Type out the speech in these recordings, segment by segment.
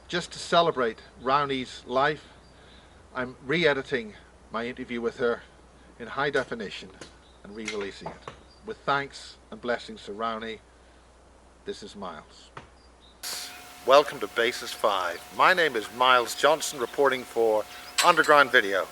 just to celebrate Rauni's life, I'm re-editing my interview with her in high definition and re-releasing it. With thanks and blessings to Rauni, this is Miles. Welcome to Basis 5. My name is Miles Johnson, reporting for Underground Video.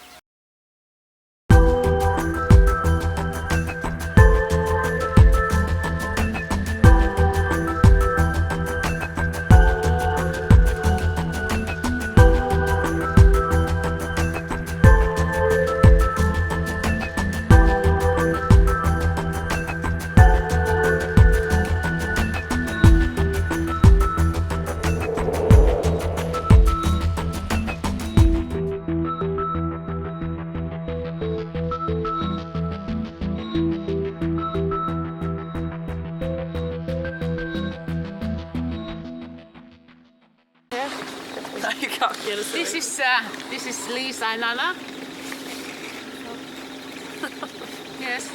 This is Lisa and Anna. Yes.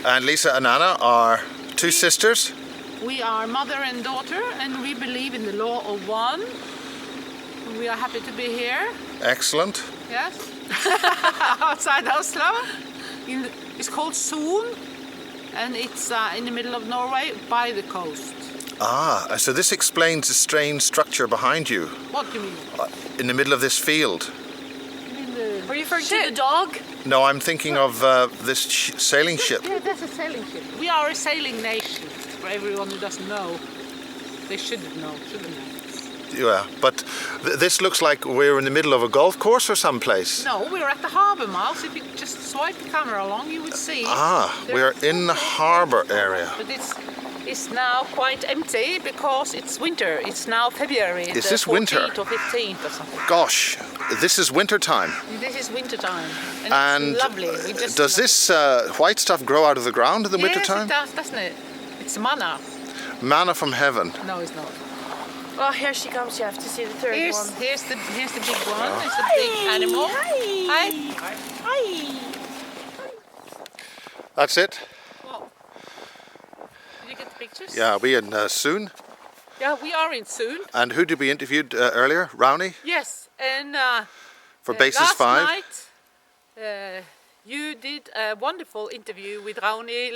And Lisa and Anna are two sisters. We are mother and daughter, and we believe in the law of one. We are happy to be here. Excellent. Yes. Outside Oslo. It's called Son, and it's in the middle of Norway by the coast. Ah, so this explains the strange structure behind you. What do you mean? In the middle of this field. Are you referring to the dog? No, I'm thinking of this sailing ship. Yeah, that's a sailing ship. We are a sailing nation. For everyone who doesn't know, they should know, shouldn't they? Yeah, but this looks like we're in the middle of a golf course or someplace. No, we're at the harbour, Miles. If you just swipe the camera along, you would see. Ah, we're in the harbour area. But it's now quite empty because it's winter. It's now February. Is this winter? 14th or 15th or something. Gosh, this is winter time. This is winter time. And it's lovely. Does this white stuff grow out of the ground in the winter time? Yes, it does, doesn't it? It's manna. Manna from heaven. No, it's not. Oh, here she comes. You have to see the third one. Here's the big one. It's a big animal. Hi. Hi. Hi. That's it? Well, did you get the pictures? Yeah, we in Soon. Yeah, we are in Soon. And who did we interviewed earlier? Rauni? Yes, and For Basis last 5? night you did a wonderful interview with Rauni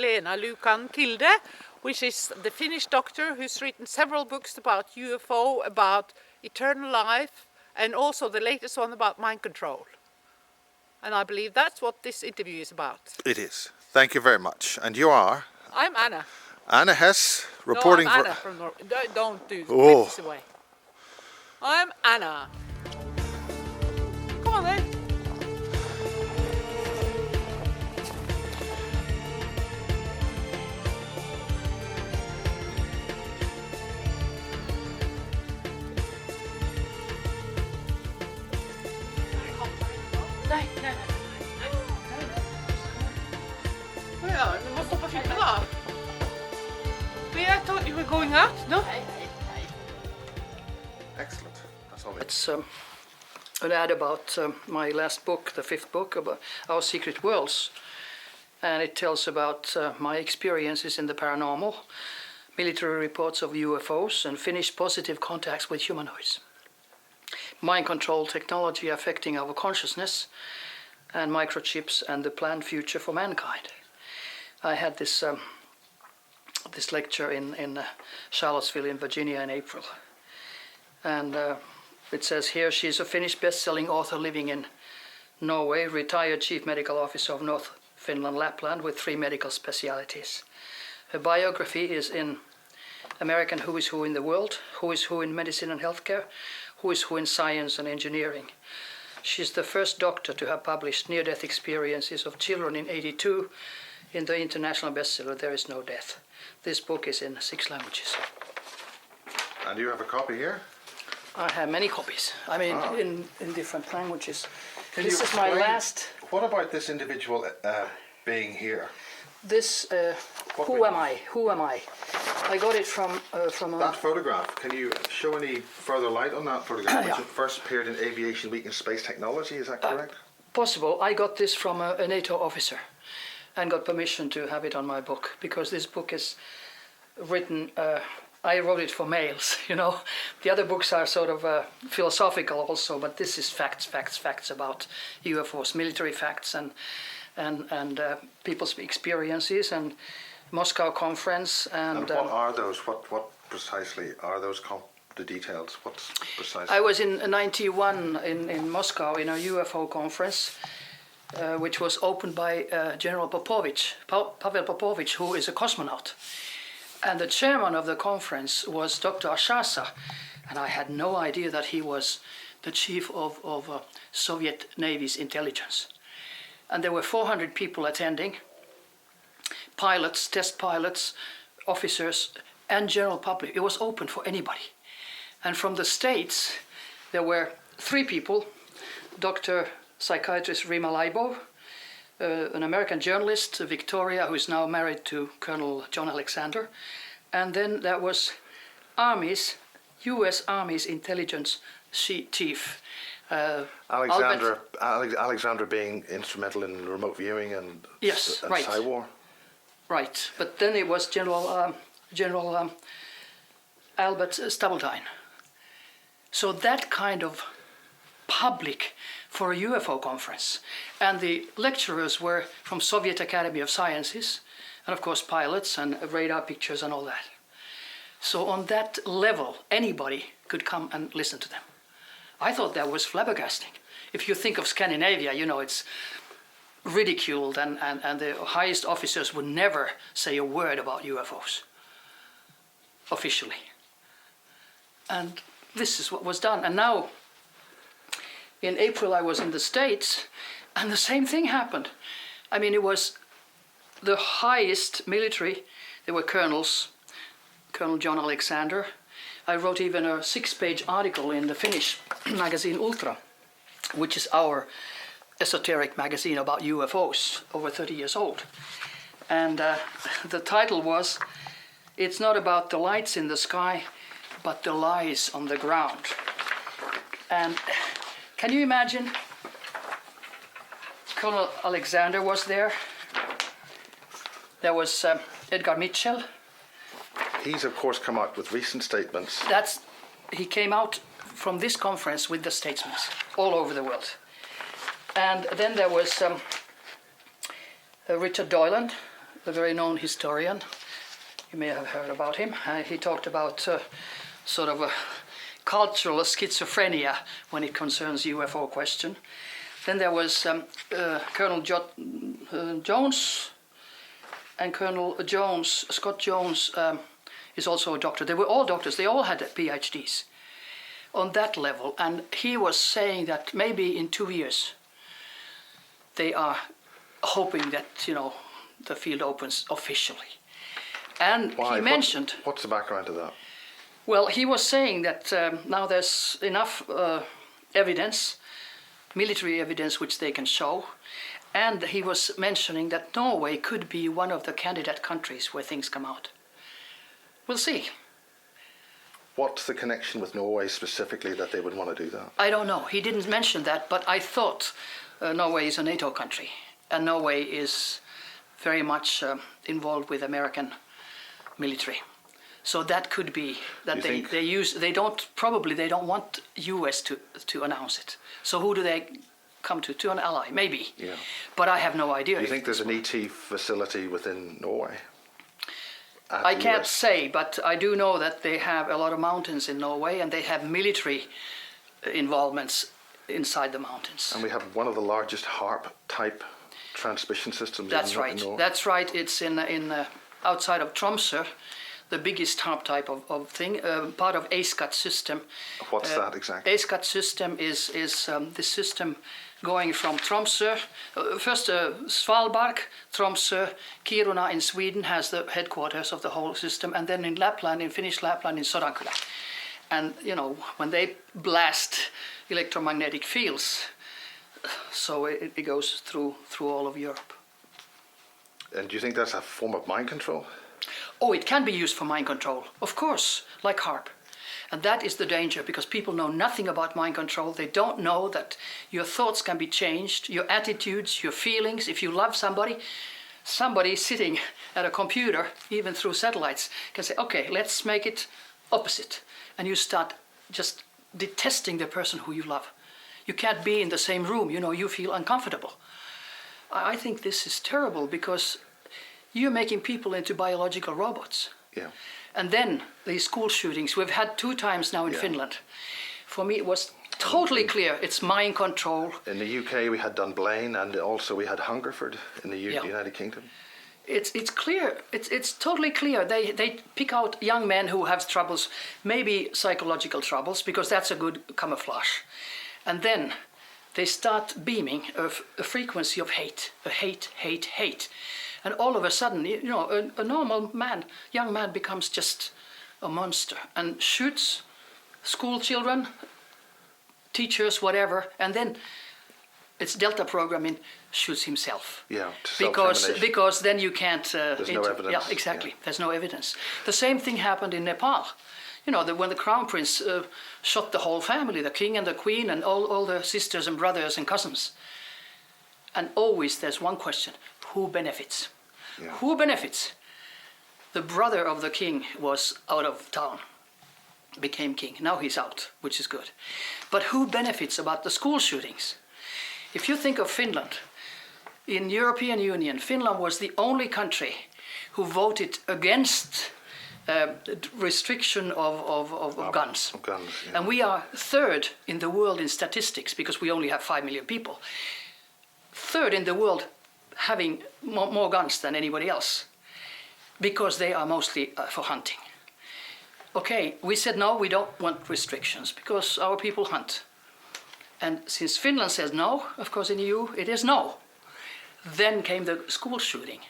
Kilde, which is the Finnish doctor who's written several books about UFO, about eternal life, and also the latest one about mind control. And I believe that's what this interview is about. It is. Thank you very much. And you are? I'm Anna. Anna Hess, reporting no, I'm for... Anna from Norway. Don't do Oh. this away. I'm Anna. Come on then. Nej. Ja, du måste stoppa filmerna. I thought you were going out, no? Excellent. That's all we It's an ad about my last book, the fifth book, about Our Secret Worlds. And it tells about my experiences in the paranormal, military reports of UFOs, and Finnish positive contacts with humanoids. Mind control technology affecting our consciousness, and microchips and the planned future for mankind. I had this this lecture in Charlottesville in Virginia in April. And it says here she's a Finnish best-selling author living in Norway, retired chief medical officer of North Finland, Lapland, with 3 medical specialities. Her biography is in American Who is Who in the World, Who is Who in Medicine and Healthcare, Who is Who in Science and Engineering. She's the first doctor to have published near-death experiences of children in '82 in the international bestseller There Is No Death. This book is in 6 languages. And you have a copy here? I have many copies. I mean, in different languages. This is my explain last. What about this individual being here? This. Who am I? Who am I? I got it from a. That photograph, can you show any further light on that photograph? Yeah. Which first appeared in Aviation Week in Space Technology, is that correct? Possible. I got this from a NATO officer and got permission to have it on my book, because this book is written I wrote it for males, you know. The other books are sort of philosophical also, but this is facts about UFOs, military facts and people's experiences and Moscow conference and what are those? What precisely are those? The details. What's precisely? I was in '91 in Moscow in a UFO conference, which was opened by General Popovich, Pavel Popovich, who is a cosmonaut. And the chairman of the conference was Dr. Ashasa, and I had no idea that he was the chief of Soviet Navy's intelligence. And there were 400 people attending, pilots, test pilots, officers, and general public. It was open for anybody. And from the States, there were 3 people, Dr. Psychiatrist Rima Leibov, an American journalist, Victoria, who is now married to Colonel John Alexander, and then there was U.S. Army's intelligence chief, Alexander being instrumental in remote viewing and yes, and right. Psywar. Right, but then it was General Albert Stubbletine. So that kind of public for a UFO conference. And the lecturers were from Soviet Academy of Sciences, and of course pilots and radar pictures and all that. So on that level, anybody could come and listen to them. I thought that was flabbergasting. If you think of Scandinavia, you know, it's ridiculed and the highest officers would never say a word about UFOs, officially. And this is what was done. And now, in April, I was in the States, and the same thing happened. I mean, it was the highest military. There were colonels, Colonel John Alexander. I wrote even a 6-page article in the Finnish magazine Ultra, which is our esoteric magazine about UFOs, over 30 years old. And the title was, "It's not about the lights in the sky, but the lies on the ground." And can you imagine? Colonel Alexander was there. There was Edgar Mitchell. He's of course come out with recent statements. He came out from this conference with the statesmen all over the world. And then there was Richard Doyland, a very known historian. You may have heard about him. He talked about sort of a cultural schizophrenia when it concerns UFO question. Then there was Colonel Jones, and Colonel Jones, Scott Jones, is also a doctor. They were all doctors. They all had PhDs on that level. And he was saying that maybe in 2 years, they are hoping that, you know, the field opens officially. And Why? he mentioned... What's the background to that? Well, he was saying that now there's enough evidence, military evidence, which they can show. And he was mentioning that Norway could be one of the candidate countries where things come out. We'll see. What's the connection with Norway specifically that they would want to do that? I don't know. He didn't mention that, but I thought Norway is a NATO country. And Norway is very much involved with American military. So that could be that they don't want US to announce it. So who do they come to an ally? Maybe. Yeah. But I have no idea. Do you think there's an ET facility within Norway? I can't say, but I do know that they have a lot of mountains in Norway and they have military involvements inside the mountains. And we have one of the largest HARP type transmission systems in Norway. That's right. It's in outside of Tromsø, the biggest HARP type of thing, part of ASCAT system. What's that exactly? ASCAT system is the system going from Tromsø, first Svalbard, Tromsø, Kiruna in Sweden has the headquarters of the whole system, and then in Lapland, in Finnish Lapland, in Sodankylä. And, you know, when they blast electromagnetic fields, so it goes through all of Europe. And do you think that's a form of mind control? Oh, it can be used for mind control, of course, like HARP. And that is the danger, because people know nothing about mind control. They don't know that your thoughts can be changed, your attitudes, your feelings. If you love somebody, somebody sitting at a computer, even through satellites, can say, okay, let's make it opposite. And you start just detesting the person who you love. You can't be in the same room, you feel uncomfortable. I think this is terrible because you're making people into biological robots. Yeah. And then these school shootings, we've had 2 times now in Finland. For me, it was totally clear it's mind control. In the UK, we had Dunblane, and also we had Hungerford in the United Kingdom. It's clear. It's totally clear. They pick out young men who have troubles, maybe psychological troubles, because that's a good camouflage. And then they start beaming a frequency of hate, hate. And all of a sudden, a normal man, young man, becomes just a monster and shoots school children, teachers, whatever, and then it's Delta programming, shoots himself. Yeah, because then you can't. There's no evidence. Yeah, exactly. Yeah. There's no evidence. The same thing happened in Nepal. When the crown prince shot the whole family, the king and the queen and all the sisters and brothers and cousins. And always there's one question: who benefits? Yeah. Who benefits? The brother of the king was out of town, became king. Now he's out, which is good. But who benefits about the school shootings? If you think of Finland, in European Union, Finland was the only country who voted against restriction of guns. Of guns, yeah. And we are 3rd in the world in statistics because we only have 5 million people. 3rd in the world having more guns than anybody else because they are mostly for hunting. Okay, we said no, we don't want restrictions because our people hunt. And since Finland says no, of course in EU it is no. Then came the school shooting.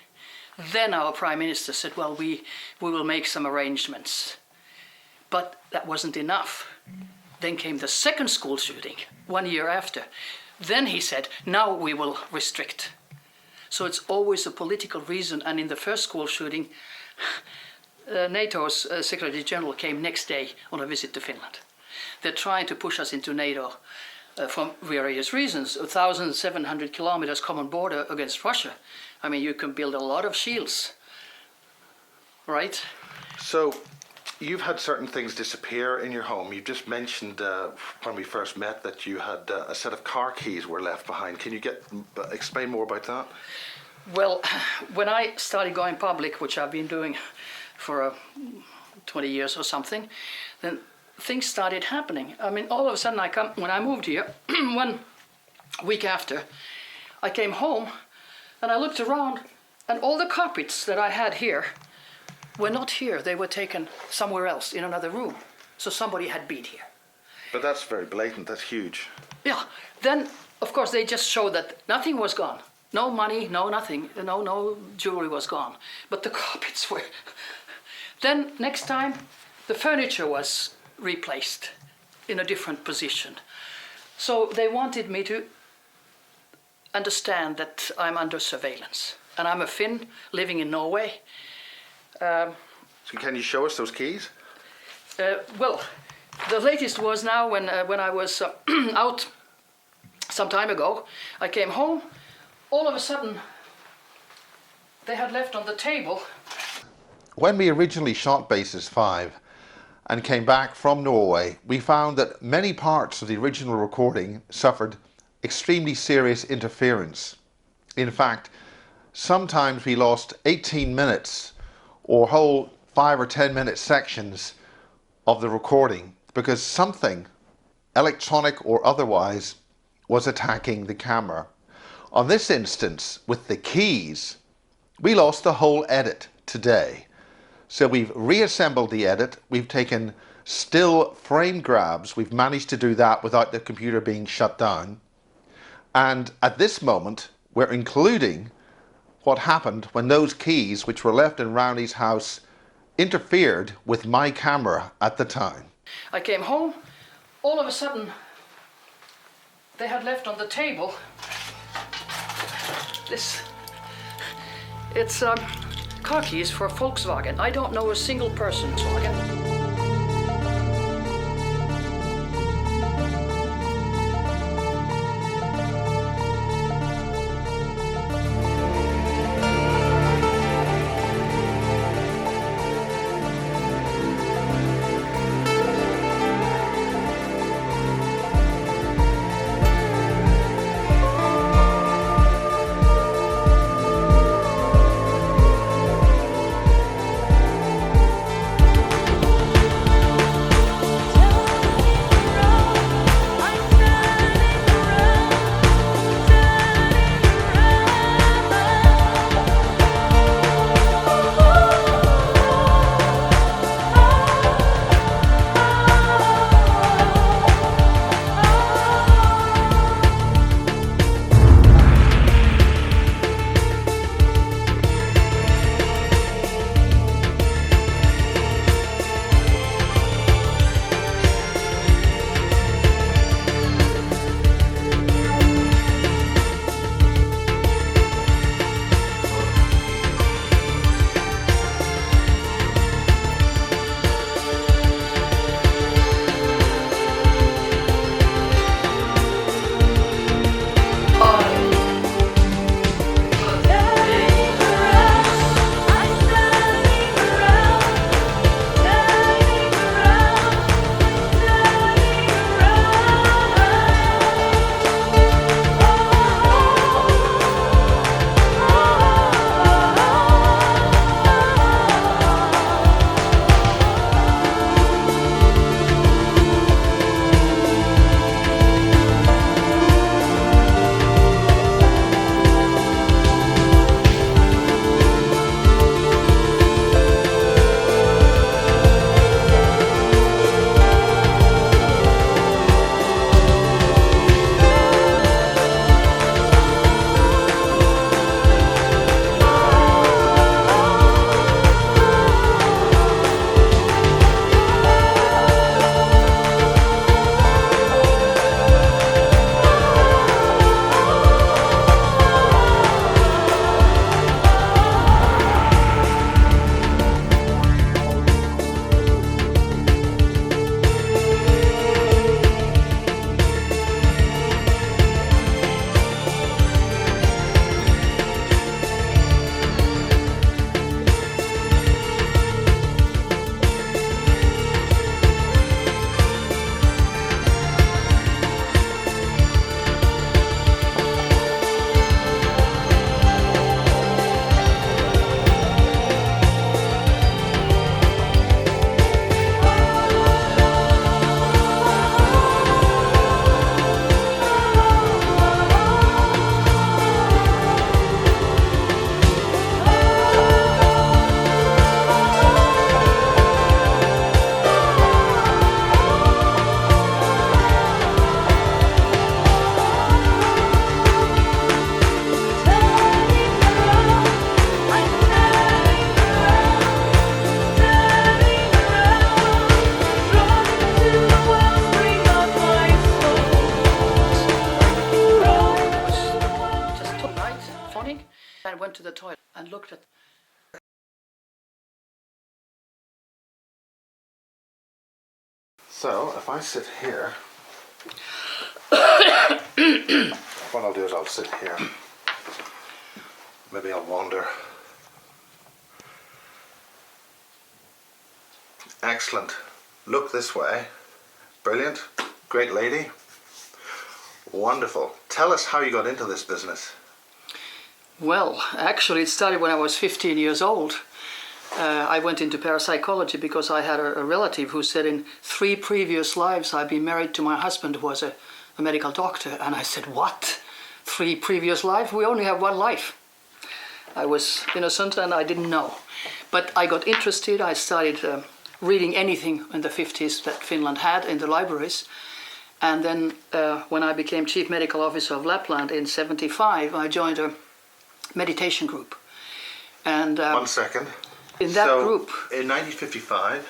Then our Prime Minister said, well, we will make some arrangements. But that wasn't enough. Then came the second school shooting, 1 year after. Then he said, now we will restrict. So it's always a political reason. And in the first school shooting, NATO's Secretary General came next day on a visit to Finland. They're trying to push us into NATO for various reasons. 1,700 kilometers common border against Russia. I mean, you can build a lot of shields, right? So you've had certain things disappear in your home. You just mentioned when we first met that you had a set of car keys were left behind. Can you explain more about that? Well, when I started going public, which I've been doing for 20 years or something, then things started happening. I mean, all of a sudden when I moved here, 1 week after, I came home and I looked around and all the carpets that I had here were not here. They were taken somewhere else in another room. So somebody had been here. But that's very blatant, that's huge. Yeah, then of course they just showed that nothing was gone. No money, no nothing, no jewelry was gone. But the carpets were. Then next time the furniture was replaced in a different position. So they wanted me to understand that I'm under surveillance. And I'm a Finn living in Norway. So can you show us those keys? Well, the latest was now when I was out some time ago. I came home. All of a sudden, they had left on the table. When we originally shot Basis 5 and came back from Norway, we found that many parts of the original recording suffered extremely serious interference. In fact, sometimes we lost 18 minutes or whole 5 or 10 minute sections of the recording because something, electronic or otherwise, was attacking the camera. On this instance, with the keys, we lost the whole edit today. So we've reassembled the edit, we've taken still frame grabs, we've managed to do that without the computer being shut down. And at this moment, we're including what happened when those keys, which were left in Rauni's house, interfered with my camera at the time. I came home, all of a sudden, they had left on the table it's car keys for Volkswagen. I don't know a single person Volkswagen. and went to the toilet and looked at. So, if I sit here, what I'll do is I'll sit here. Maybe I'll wander. Excellent. Look this way. Brilliant. Great lady. Wonderful. Tell us how you got into this business. Well, actually it started when I was 15 years old. I went into parapsychology because I had a relative who said in 3 previous lives I'd been married to my husband who was a medical doctor. And I said, what? 3 previous lives? We only have 1 life. I was innocent and I didn't know. But I got interested. I started reading anything in the 50s that Finland had in the libraries. And then when I became Chief Medical Officer of Lapland in 75, I joined a meditation group. And 1 second. in that group, In 1955,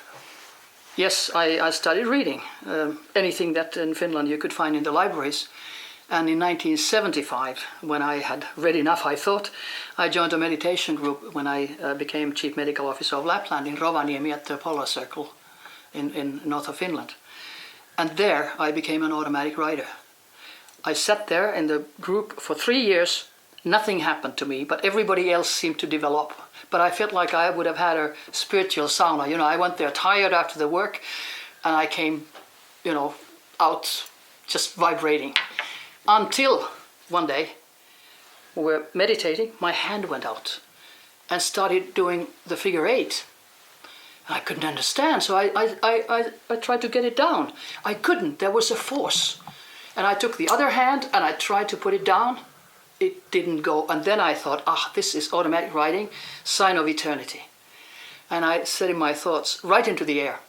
yes, I started reading anything that in Finland you could find in the libraries. And in 1975, when I had read enough, I thought, I joined a meditation group when I became Chief Medical Officer of Lapland in Rovaniemi at the Polar Circle in north of Finland. And there I became an automatic writer. I sat there in the group for 3 years. Nothing happened to me, but everybody else seemed to develop. But I felt like I would have had a spiritual sauna. I went there tired after the work, and I came, out just vibrating. Until one day, we were meditating, my hand went out and started doing the figure 8. I couldn't understand, so I tried to get it down. I couldn't, there was a force. And I took the other hand and I tried to put it down. It didn't go. And then I thought, this is automatic writing, sign of eternity. And I said in my thoughts, right into the air.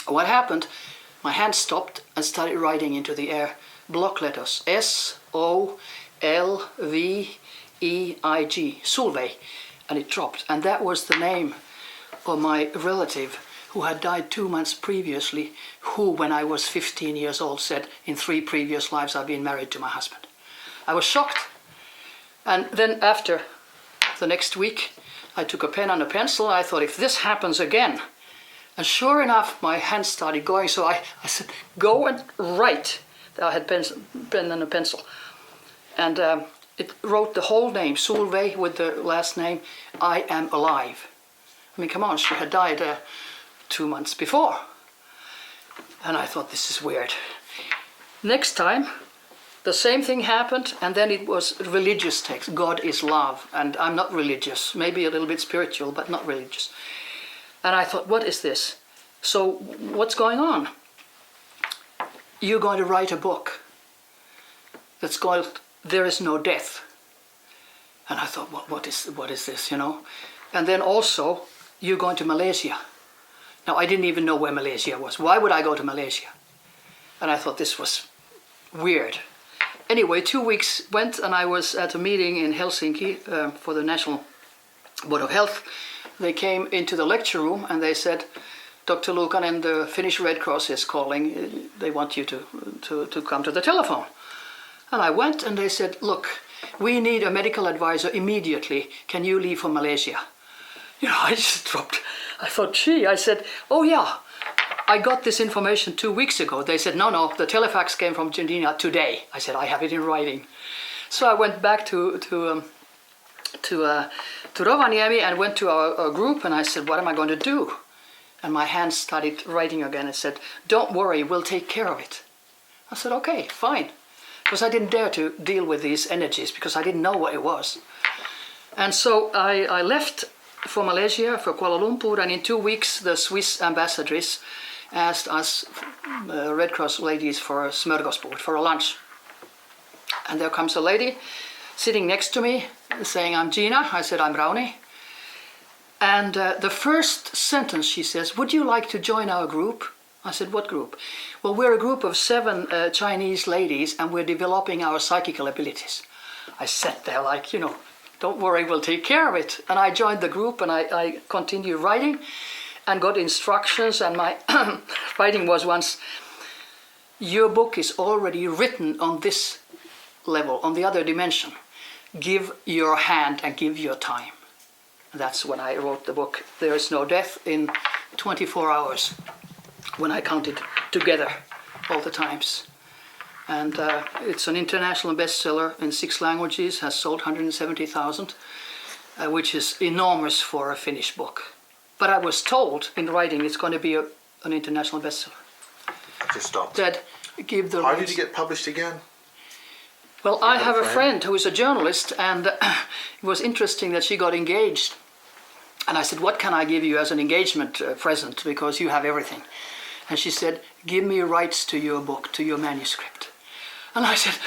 What happened? My hand stopped and started writing into the air block letters, S-O-L-V-E-I-G, Solveig. And it dropped. And that was the name of my relative who had died 2 months previously, who, when I was 15 years old, said, in 3 previous lives I've been married to my husband. I was shocked. And then after the next week, I took a pen and a pencil. I thought, if this happens again, and sure enough, my hand started going. So I said, go and write. I had pen and a pencil. And it wrote the whole name, Solveig, with the last name, I am alive. I mean, come on, she had died 2 months before. And I thought, this is weird. Next time, the same thing happened, and then it was religious text. God is love, and I'm not religious. Maybe a little bit spiritual, but not religious. And I thought, what is this? So what's going on? You're going to write a book that's called There Is No Death. And I thought, what is this, And then also, you're going to Malaysia. Now, I didn't even know where Malaysia was. Why would I go to Malaysia? And I thought this was weird. Anyway, 2 weeks went and I was at a meeting in Helsinki for the National Board of Health. They came into the lecture room and they said, Dr. Lukanen, the Finnish Red Cross is calling. They want you to come to the telephone. And I went and they said, look, we need a medical advisor immediately. Can you leave for Malaysia? I just dropped. I thought, I said, oh yeah, I got this information 2 weeks ago. They said, no, the telefax came from Geneva today. I said, I have it in writing. So I went back to Rovaniemi and went to our group and I said, what am I going to do? And my hand started writing again and said, don't worry, we'll take care of it. I said, okay, fine. Because I didn't dare to deal with these energies because I didn't know what it was. And so I left for Malaysia, for Kuala Lumpur, and in 2 weeks the Swiss ambassadress asked us Red Cross ladies for a smörgåsbord, for a lunch. And there comes a lady sitting next to me saying, I'm Gina. I said, I'm Rauni. And the first sentence she says, would you like to join our group? I said, what group? Well, we're a group of 7 Chinese ladies and we're developing our psychical abilities. I sat there like, don't worry, we'll take care of it. And I joined the group and I continued writing and got instructions. And my writing was once, your book is already written on this level, on the other dimension. give your hand and give your time. That's when I wrote the book, There is No Death, in 24 hours, when I counted together all the times. And it's an international bestseller in 6 languages, has sold 170,000, which is enormous for a Finnish book. But I was told in writing it's going to be an international bestseller. Just stopped. That give the How rights. did you get published again? Well, You I had have a a friend? friend who is a journalist, and it was interesting that she got engaged. And I said, what can I give you as an engagement present, because you have everything? And she said, give me rights to your book, to your manuscript. And I said,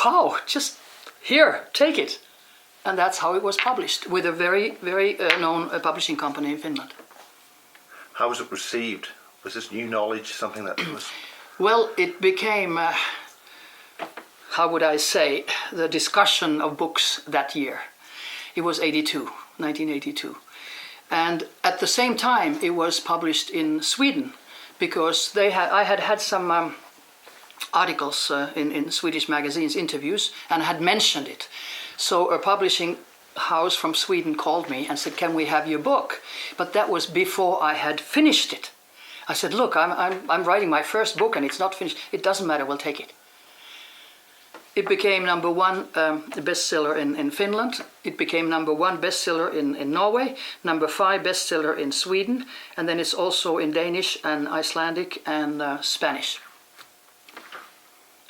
wow, just here, take it. And that's how it was published, with a very, very known publishing company in Finland. How was it received? Was this new knowledge something that was... Well, it became, how would I say, the discussion of books that year. It was 1982. And at the same time, it was published in Sweden, because I had some articles in Swedish magazines, interviews, and had mentioned it. So a publishing house from Sweden called me and said, can we have your book? But that was before I had finished it. I said, look, I'm writing my first book and it's not finished. It doesn't matter, we'll take it. It became #1 bestseller in Finland. It became #1 bestseller in Norway, #5 bestseller in Sweden, and then it's also in Danish and Icelandic and Spanish.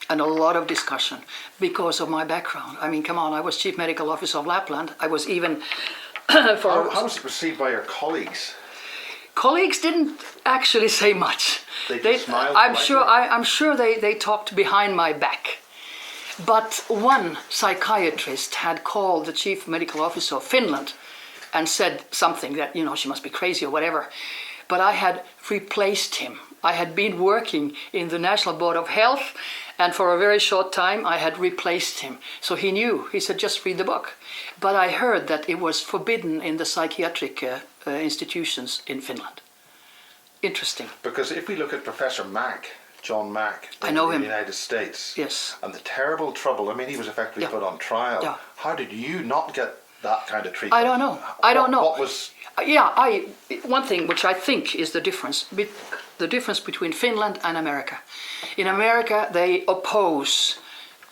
And a lot of discussion because of my background. I mean, come on, I was Chief Medical Officer of Lapland. I was even How was it received by your colleagues? Colleagues didn't actually say much. They just smiled I'm sure they talked behind my back. But one psychiatrist had called the Chief Medical Officer of Finland and said something that, she must be crazy or whatever. But I had replaced him. I had been working in the National Board of Health, and for a very short time I had replaced him. So he knew. He said, just read the book. But I heard that it was forbidden in the psychiatric institutions in Finland. Interesting. Because if we look at Professor John Mack, I know in him. the United States, Yes. and the terrible trouble, he was effectively put on trial. Yeah. How did you not get that kind of treatment? I don't know. I don't know. What was... One thing which I think is the difference between Finland and America. In America, they oppose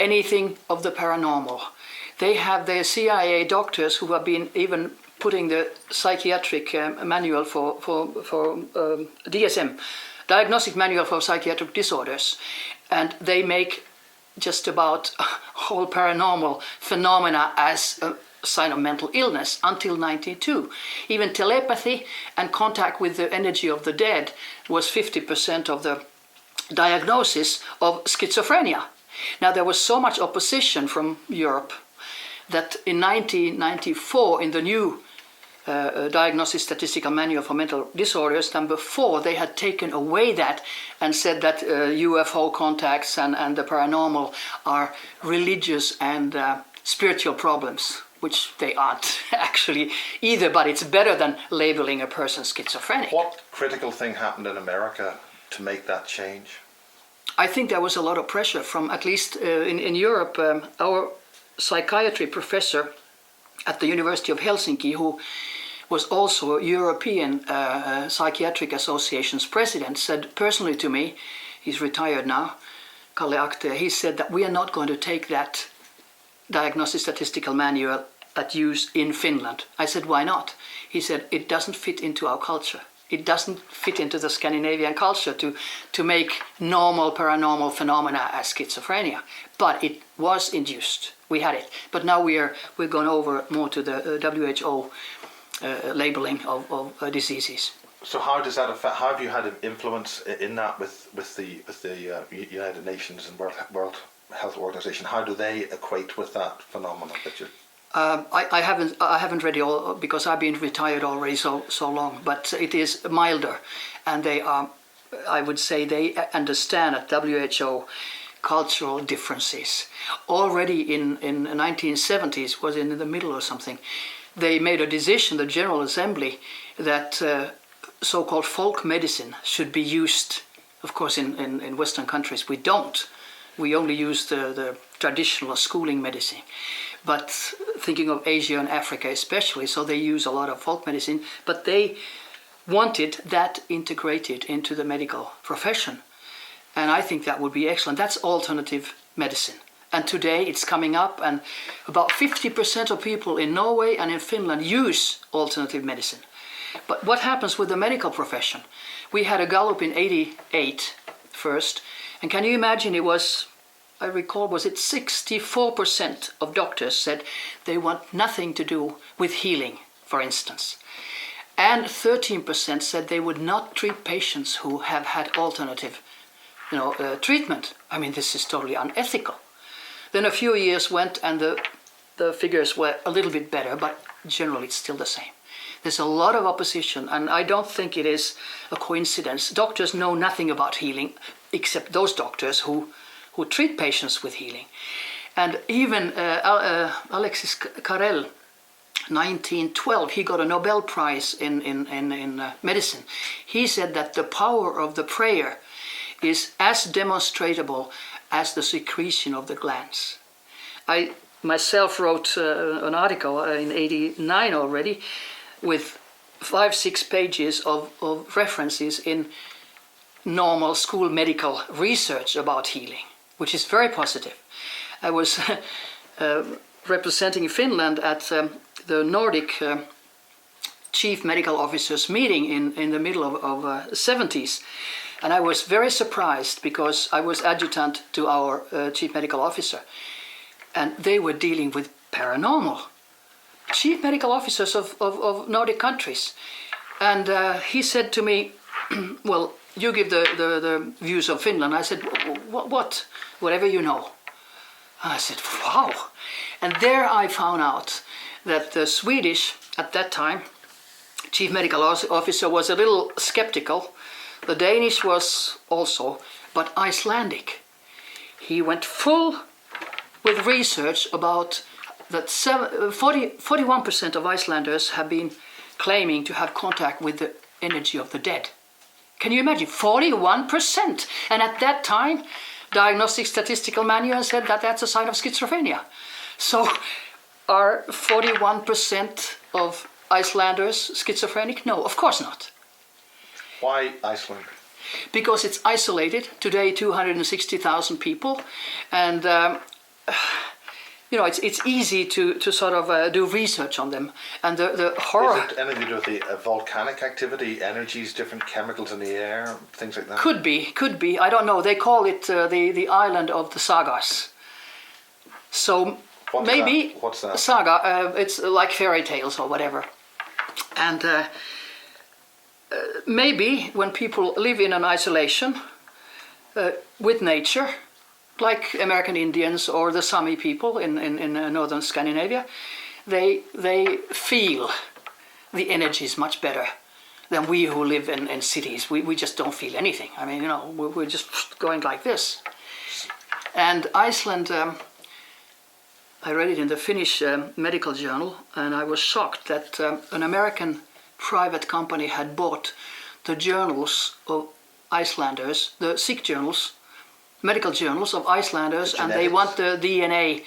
anything of the paranormal. They have their CIA doctors who have been even putting the psychiatric manual for DSM, Diagnostic Manual for Psychiatric Disorders, and they make just about whole paranormal phenomena as a sign of mental illness until 1992. Even telepathy and contact with the energy of the dead was 50% of the diagnosis of schizophrenia. Now, there was so much opposition from Europe that in 1994, in the new Diagnostic Statistical Manual for Mental Disorders, #4, they had taken away that and said that UFO contacts and the paranormal are religious and spiritual problems, which they aren't actually either, but it's better than labeling a person schizophrenic. What critical thing happened in America to make that change? I think there was a lot of pressure from, at least in Europe, our psychiatry professor at the University of Helsinki, who was also European Psychiatric Association's president, said personally to me, he's retired now, Kalle Akte, he said that we are not going to take that Diagnostic Statistical Manual at use in Finland. I said, why not? He said, it doesn't fit into our culture. It doesn't fit into the Scandinavian culture to make normal paranormal phenomena as schizophrenia. But it was induced. We had it. But now we're gone over more to the WHO labeling of diseases. So how does that affect? How have you had an influence in that with the United Nations and World Health Organization? How do they equate with that phenomenon that you're? I haven't read it all because I've been retired already so long. But it is milder, and they are. I would say they understand at WHO cultural differences. Already in 1970s, was in the middle or something, they made a decision, the General Assembly, that so-called folk medicine should be used. Of course, in Western countries we don't We only use the traditional schooling medicine. But thinking of Asia and Africa especially, so they use a lot of folk medicine, but they wanted that integrated into the medical profession. And I think that would be excellent. That's alternative medicine. And today it's coming up, and about 50% of people in Norway and in Finland use alternative medicine. But what happens with the medical profession? We had a Gallup in '88 first, and can you imagine it was, I recall, was it 64% of doctors said they want nothing to do with healing, for instance. And 13% said they would not treat patients who have had alternative treatment. I mean, this is totally unethical. Then a few years went and the figures were a little bit better, but generally it's still the same. There's a lot of opposition, and I don't think it is a coincidence. Doctors know nothing about healing, except those doctors who treat patients with healing. And even Alexis Carrel, 1912, he got a Nobel Prize in medicine. He said that the power of the prayer is as demonstrable as the secretion of the glands. I myself wrote an article in '89 already with 5-6 pages of references in normal school medical research about healing, which is very positive. I was representing Finland at the Nordic chief medical officers meeting in the middle of 70s. And I was very surprised because I was adjutant to our chief medical officer, and they were dealing with paranormal. Chief medical officers of Nordic countries. And he said to me, well, you give the views of Finland. I said, what? Whatever you know. I said, wow. And there I found out that the Swedish, at that time, chief medical officer was a little skeptical. The Danish was also, but Icelandic. He went full with research about that 41% of Icelanders have been claiming to have contact with the energy of the dead. Can you imagine? 41%! And at that time, Diagnostic Statistical Manual said that that's a sign of schizophrenia. So are 41% of Icelanders schizophrenic? No, of course not. Why Iceland? Because it's isolated. Today, 260,000 people, and it's easy to sort of do research on them. And the horror. Is it anything to do with the volcanic activity, energies, different chemicals in the air, things like that? Could be. I don't know. They call it the island of the sagas. So maybe what's that? Saga. It's like fairy tales or whatever. And maybe when people live in an isolation with nature, like American Indians or the Sami people in northern Scandinavia, they feel the energies much better than we who live in cities. We just don't feel anything. I mean, we're just going like this. And Iceland, I read it in the Finnish medical journal, and I was shocked that an American private company had bought the journals of Icelanders, the sick journals, medical journals of Icelanders, and they want the DNA,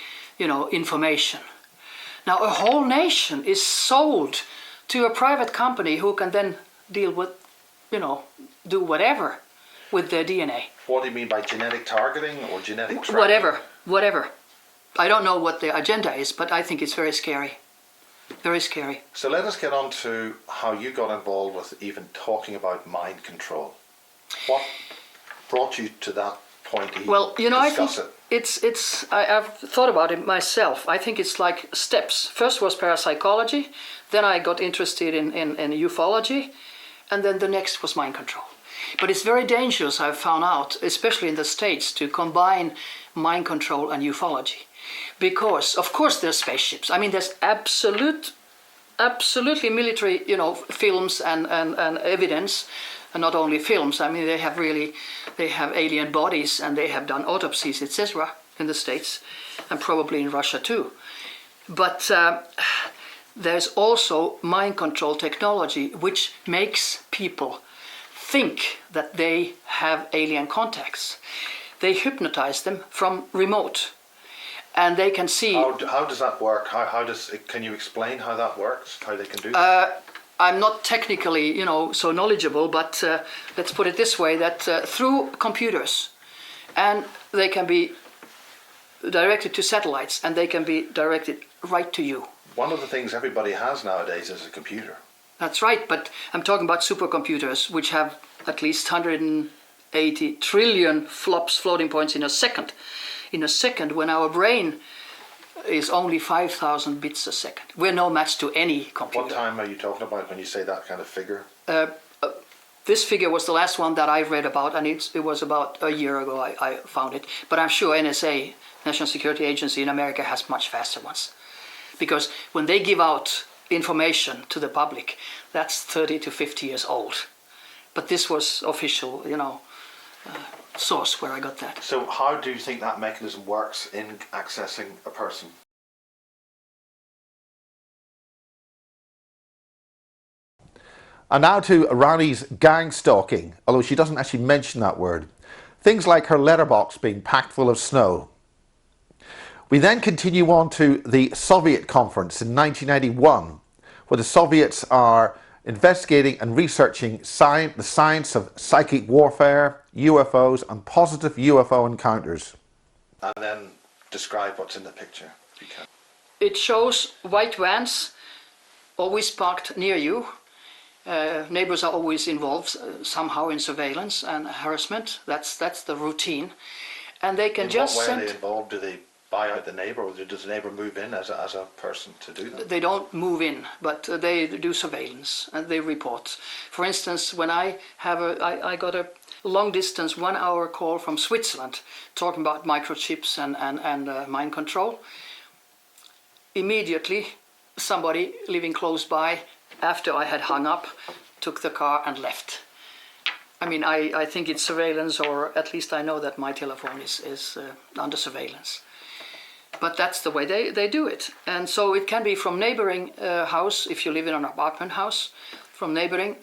information. Now a whole nation is sold to a private company who can then deal with, do whatever with their DNA. What do you mean by genetic targeting or genetic tracking? Whatever. I don't know what the agenda is, but I think it's very scary. Very scary. So let us get on to how you got involved with even talking about mind control. What brought you to that point to I think I've thought about it myself. I think it's like steps. First was parapsychology, then I got interested in ufology, and then the next was mind control. But it's very dangerous, I've found out, especially in the States, to combine mind control and ufology. Because, of course, there's spaceships. I mean, there's absolutely military, films and evidence, and not only films. I mean, they have alien bodies, and they have done autopsies, etc. in the States, and probably in Russia too. But there's also mind control technology, which makes people think that they have alien contacts. they hypnotize them from remote. And they can see... How does that work? Can you explain how that works? How they can do that? I'm not technically, so knowledgeable, but let's put it this way, that through computers, and they can be directed to satellites, and they can be directed right to you. One of the things everybody has nowadays is a computer. That's right, but I'm talking about supercomputers, which have at least 180 trillion floating points in a second. In a second, when our brain is only 5,000 bits a second. We're no match to any computer. What time are you talking about when you say that kind of figure? This figure was the last one that I read about, and it was about a year ago I found it. But I'm sure NSA, National Security Agency in America, has much faster ones. Because when they give out information to the public, that's 30 to 50 years old. But this was official, source where I got that. So how do you think that mechanism works in accessing a person? And now to Rauni's gang stalking, although she doesn't actually mention that word. Things like her letterbox being packed full of snow. We then continue on to the Soviet conference in 1991, where the Soviets are investigating and researching the science of psychic warfare, UFOs and positive UFO encounters. And then describe what's in the picture, if you can. It shows white vans always parked near you. Neighbors are always involved somehow in surveillance and harassment. That's the routine. And they can In just what way send... are they involved? Do they buy out the neighbour, or does the neighbour move in as a person to do that? They don't move in, but they do surveillance and they report. For instance, when I got a long distance 1 hour call from Switzerland talking about microchips and mind control. Immediately somebody living close by, after I had hung up, took the car and left. I mean, I think it's surveillance, or at least I know that my telephone is under surveillance. But that's the way they do it. And so it can be from neighboring house, if you live in an apartment house, from neighboring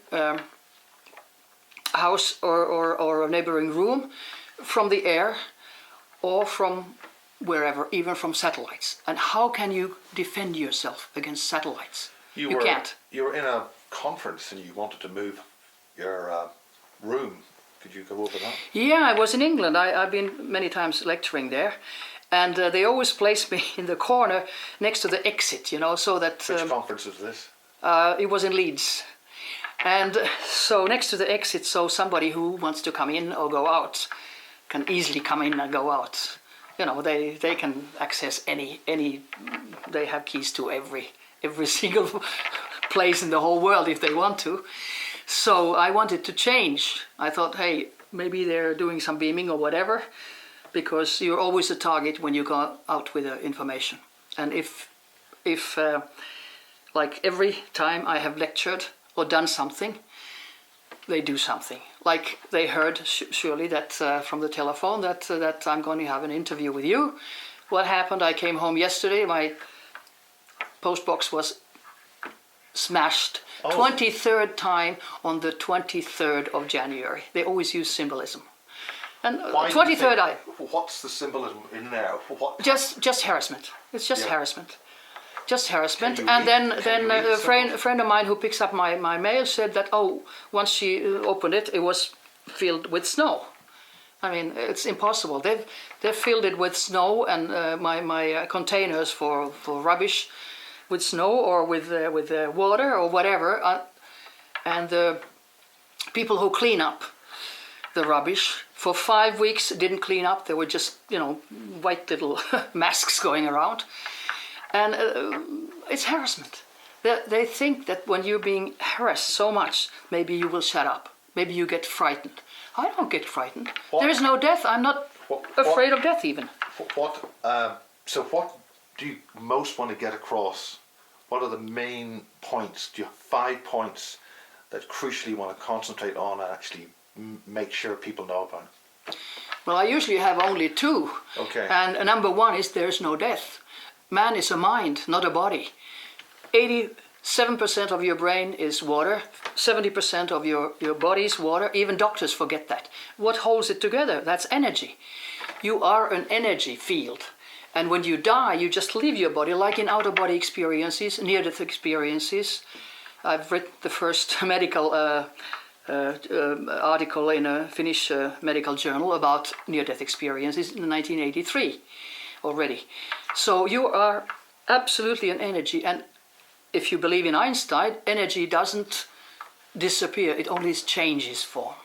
house or a neighboring room, from the air, or from wherever, even from satellites. And how can you defend yourself against satellites? You can't. You were in a conference and you wanted to move your room. Could you go over that? Yeah, I was in England. I've been many times lecturing there. And they always place me in the corner next to the exit, so that... Which conference was this? It was in Leeds. And so next to the exit, so somebody who wants to come in or go out can easily come in and go out. They can access any they have keys to every single place in the whole world if they want to. So I wanted to change. I thought, hey, maybe they're doing some beaming or whatever, because you're always a target when you go out with information. And if like every time I have lectured or done something, they do something. Like they heard surely that from the telephone that I'm going to have an interview with you. What happened? I came home yesterday. My postbox was smashed. 23rd time on the 23rd of January. They always use symbolism. And 23rd, what's the symbolism in there? What? Just harassment. It's just harassment. Just harassment. And then a friend of mine who picks up my mail said that, once she opened it, it was filled with snow. I mean, it's impossible. They've filled it with snow, and my containers for rubbish with snow or with water or whatever. And the people who clean up the rubbish for 5 weeks didn't clean up. There were just, white little masks going around. And it's harassment. They think that when you're being harassed so much, maybe you will shut up. Maybe you get frightened. I don't get frightened. There is no death. I'm not afraid of death even. So what do you most want to get across? What are the main points? Do you have 5 points that crucially you want to concentrate on and actually make sure people know about? Well, I usually have only 2. Okay. And number 1 is there is no death. Man is a mind, not a body. 80 7% of your brain is water, 70% of your body is water. Even doctors forget that. What holds it together? That's energy. You are an energy field. And when you die, you just leave your body, like in out-of-body experiences, near-death experiences. I've read the first medical article in a Finnish medical journal about near-death experiences in 1983 already. So you are absolutely an energy, and if you believe in Einstein, energy doesn't disappear, it only changes form.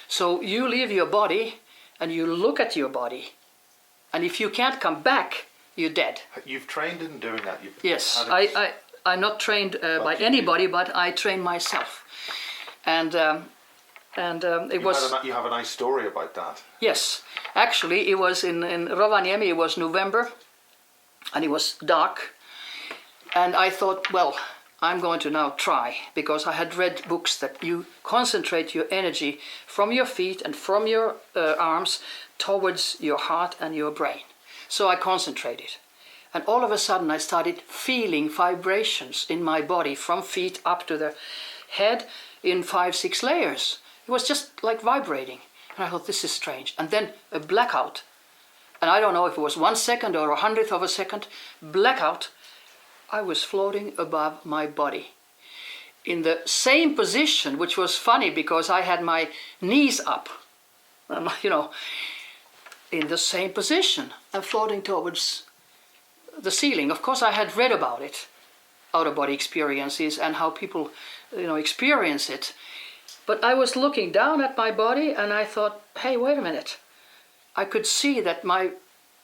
So you leave your body and you look at your body, and if you can't come back, you're dead. You've trained in doing that? Yes, I'm not trained by anybody, but I train myself. And it was... You have a nice story about that. Yes, actually it was in Rovaniemi, it was November, and it was dark. And I thought, well, I'm going to now try, because I had read books that you concentrate your energy from your feet and from your arms towards your heart and your brain. So I concentrated. And all of a sudden I started feeling vibrations in my body from feet up to the head in 5-6 layers. It was just like vibrating. And I thought, this is strange. And then a blackout. And I don't know if it was 1 second or 100th of a second. Blackout. I was floating above my body in the same position, which was funny because I had my knees up, you know, in the same position and floating towards the ceiling. Of course, I had read about it, out-of-body experiences and how people, you know, experience it. But I was looking down at my body and I thought, hey, wait a minute. I could see that my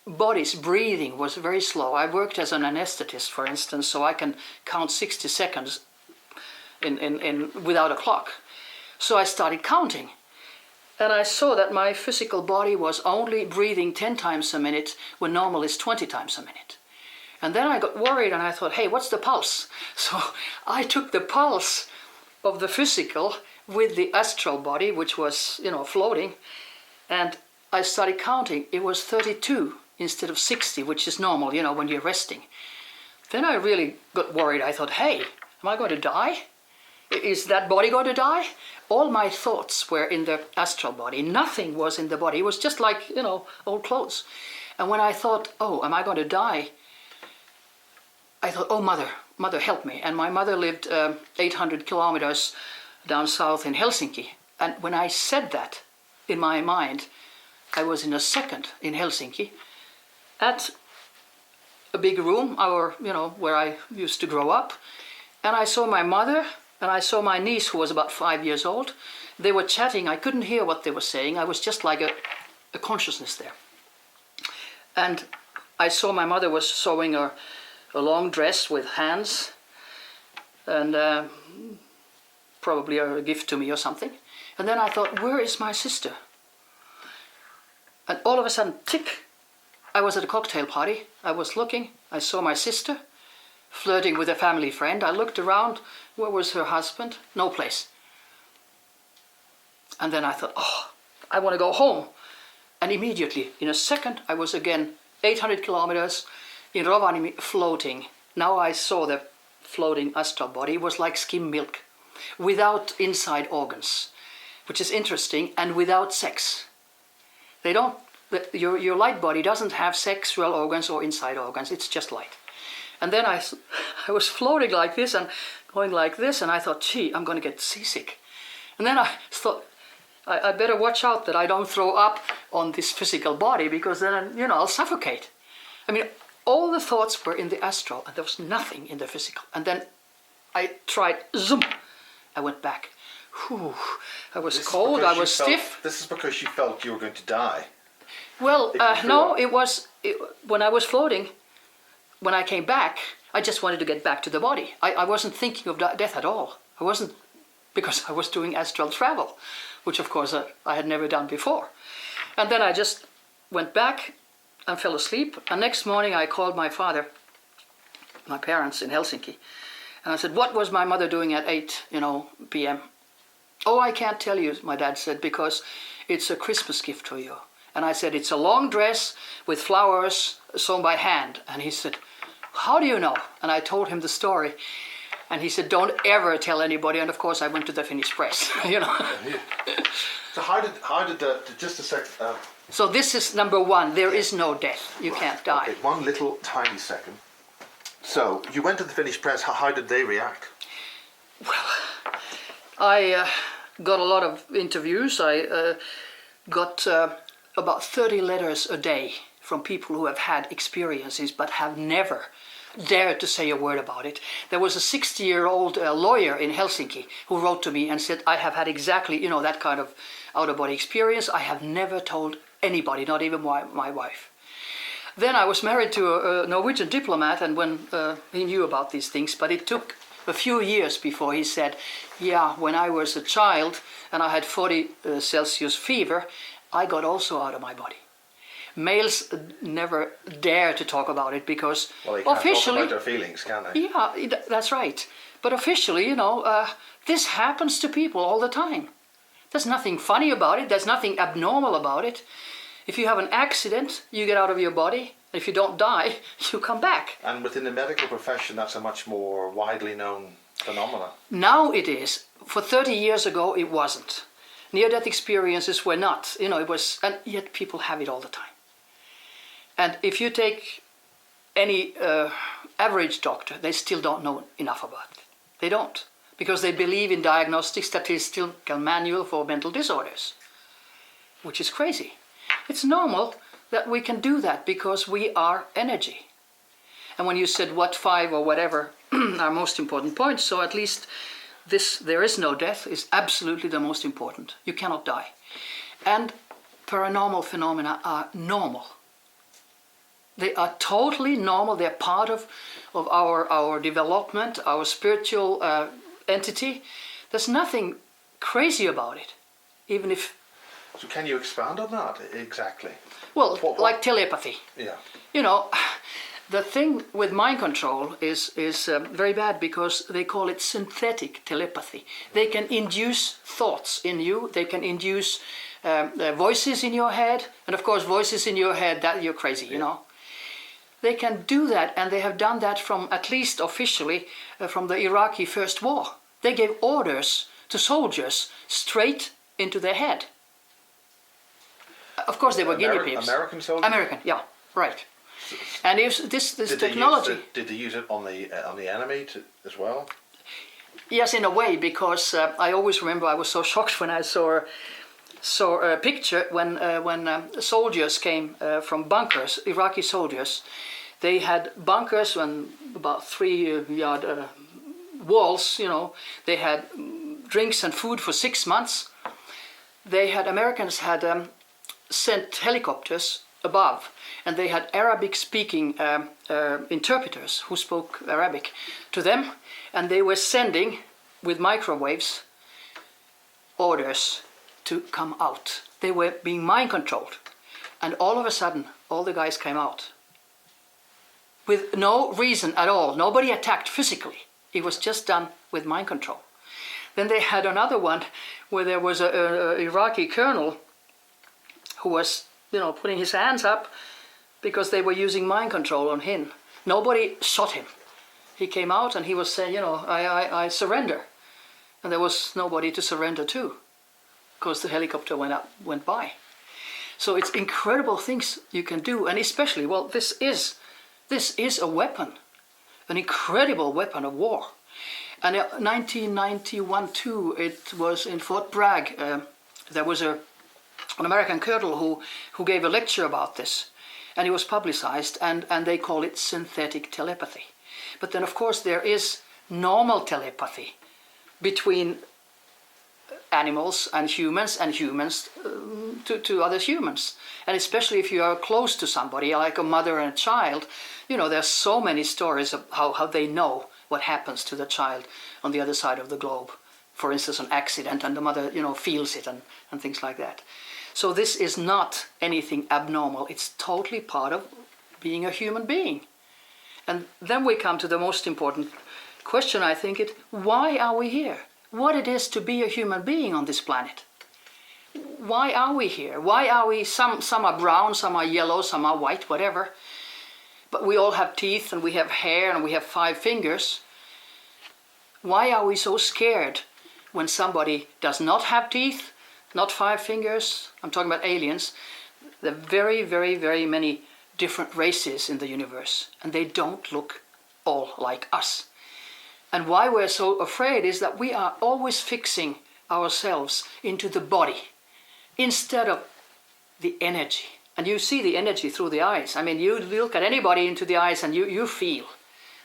body's breathing was very slow. I worked as an anesthetist, for instance, so I can count 60 seconds without a clock. So I started counting. And I saw that my physical body was only breathing 10 times a minute when normal is 20 times a minute. And then I got worried and I thought, hey, what's the pulse? So I took the pulse of the physical with the astral body, which was, you know, floating. And I started counting. It was 32. Instead of 60, which is normal, you know, when you're resting. Then I really got worried. I thought, hey, am I going to die? Is that body going to die? All my thoughts were in the astral body. Nothing was in the body. It was just like, you know, old clothes. And when I thought, oh, am I going to die? I thought, oh, mother, help me. And my mother lived 800 kilometers down south in Helsinki. And when I said that in my mind, I was in a second in Helsinki, at a big room, where I used to grow up, and I saw my mother and I saw my niece, who was about 5 years old. They were chatting. I couldn't hear what they were saying. I was just like a consciousness there. And I saw my mother was sewing a long dress with hands, and probably a gift to me or something. And then I thought, where is my sister? And all of a sudden, tick! I was at a cocktail party. I was looking. I saw my sister flirting with a family friend. I looked around. Where was her husband? No place. And then I thought, oh, I want to go home. And immediately, in a second, I was again 800 kilometers in Rovaniemi floating. Now I saw the floating astral body. It was like skim milk, without inside organs, which is interesting, and without sex. They don't. Your light body doesn't have sexual organs or inside organs, it's just light. And then I was floating like this and going like this, and I thought, gee, I'm going to get seasick. And then I thought, I better watch out that I don't throw up on this physical body, because then, you know, I'll suffocate. I mean, all the thoughts were in the astral, and there was nothing in the physical. And then I tried, zoom, I went back. Whew, I was cold, I was stiff. This is because you felt you were going to die. Well, no, it was when I was floating, when I came back, I just wanted to get back to the body. I wasn't thinking of death at all. I wasn't, because I was doing astral travel, which of course I had never done before. And then I just went back and fell asleep. And next morning I called my father, my parents in Helsinki, and I said, what was my mother doing at 8 p.m.? Oh, I can't tell you, my dad said, because it's a Christmas gift for you. And I said, it's a long dress with flowers sewn by hand. And he said, how do you know? And I told him the story. And he said, don't ever tell anybody. And of course I went to the Finnish press, you know. So how did just a sec. So this is number one. There is no death. You can't die. Okay, one little tiny second. So you went to the Finnish press. How did they react? I got a lot of interviews. I got about 30 letters a day from people who have had experiences but have never dared to say a word about it. There was a 60-year-old lawyer in Helsinki who wrote to me and said, I have had exactly, you know, that kind of out-of-body experience. I have never told anybody, not even my wife. Then I was married to a Norwegian diplomat, and when he knew about these things, but it took a few years before he said, yeah, when I was a child and I had 40 Celsius fever, I got also out of my body. Males never dare to talk about it because Well, they can't officially, talk about their feelings, can they? yeah, that's right. But officially, you know, this happens to people all the time. There's nothing funny about it. There's nothing abnormal about it. If you have an accident, you get out of your body. If you don't die, you come back. And within the medical profession, that's a much more widely known phenomenon. Now it is. For 30 years ago, it wasn't. Near-death experiences were not. You know, it was, and yet people have it all the time. And if you take any average doctor, they still don't know enough about it. They don't. Because they believe in diagnostic statistical manual for mental disorders, which is crazy. It's normal that we can do that because we are energy. And when you said what 5 or whatever are most important points, so at least this, there is no death, is absolutely the most important. You cannot die. And paranormal phenomena are normal. They are totally normal. They're part of our development, our spiritual entity. There's nothing crazy about it, even if... So can you expand on that exactly? Well, What? like telepathy. Yeah. You know, the thing with mind control is very bad because they call it synthetic telepathy. They can induce thoughts in you. They can induce voices in your head. And of course, voices in your head, that you're crazy, you know. They can do that, and they have done that from, at least officially, from the Iraqi First War. They gave orders to soldiers straight into their head. Of course, they were guinea pigs. American soldiers? American, yeah, right. And if this Did technology... Did they use it on the enemy as well? Yes, in a way, because I always remember I was so shocked when I saw a picture when soldiers came from bunkers, Iraqi soldiers. They had bunkers and about 3-yard walls, you know. They had drinks and food for 6 months. Americans had sent helicopters above, and they had Arabic-speaking interpreters who spoke Arabic to them, and they were sending, with microwaves, orders to come out. They were being mind-controlled, and all of a sudden, all the guys came out. With no reason at all. Nobody attacked physically. It was just done with mind control. Then they had another one where there was an Iraqi colonel who was, you know, putting his hands up because they were using mind control on him. Nobody shot him. He came out and he was saying, you know, I surrender. And there was nobody to surrender to because the helicopter went by. So it's incredible things you can do, and especially, well, this is a weapon, an incredible weapon of war. And in 1991 too, it was in Fort Bragg. There was an American colonel who gave a lecture about this, and it was publicized, and they call it synthetic telepathy. But then, of course, there is normal telepathy between animals and humans to other humans. And especially if you are close to somebody, like a mother and a child, you know, there's so many stories of how they know what happens to the child on the other side of the globe. For instance, an accident, and the mother, you know, feels it and things like that. So this is not anything abnormal. It's totally part of being a human being. And then we come to the most important question, I think, why are we here? What it is to be a human being on this planet. Why are we here? Why are we, some are brown, some are yellow, some are white, whatever. But we all have teeth and we have hair and we have 5 fingers. Why are we so scared when somebody does not have teeth, not 5 fingers? I'm talking about aliens. There are very, very, very many different races in the universe, and they don't look all like us. And why we're so afraid is that we are always fixing ourselves into the body instead of the energy. And you see the energy through the eyes. I mean, you look at anybody into the eyes and you feel.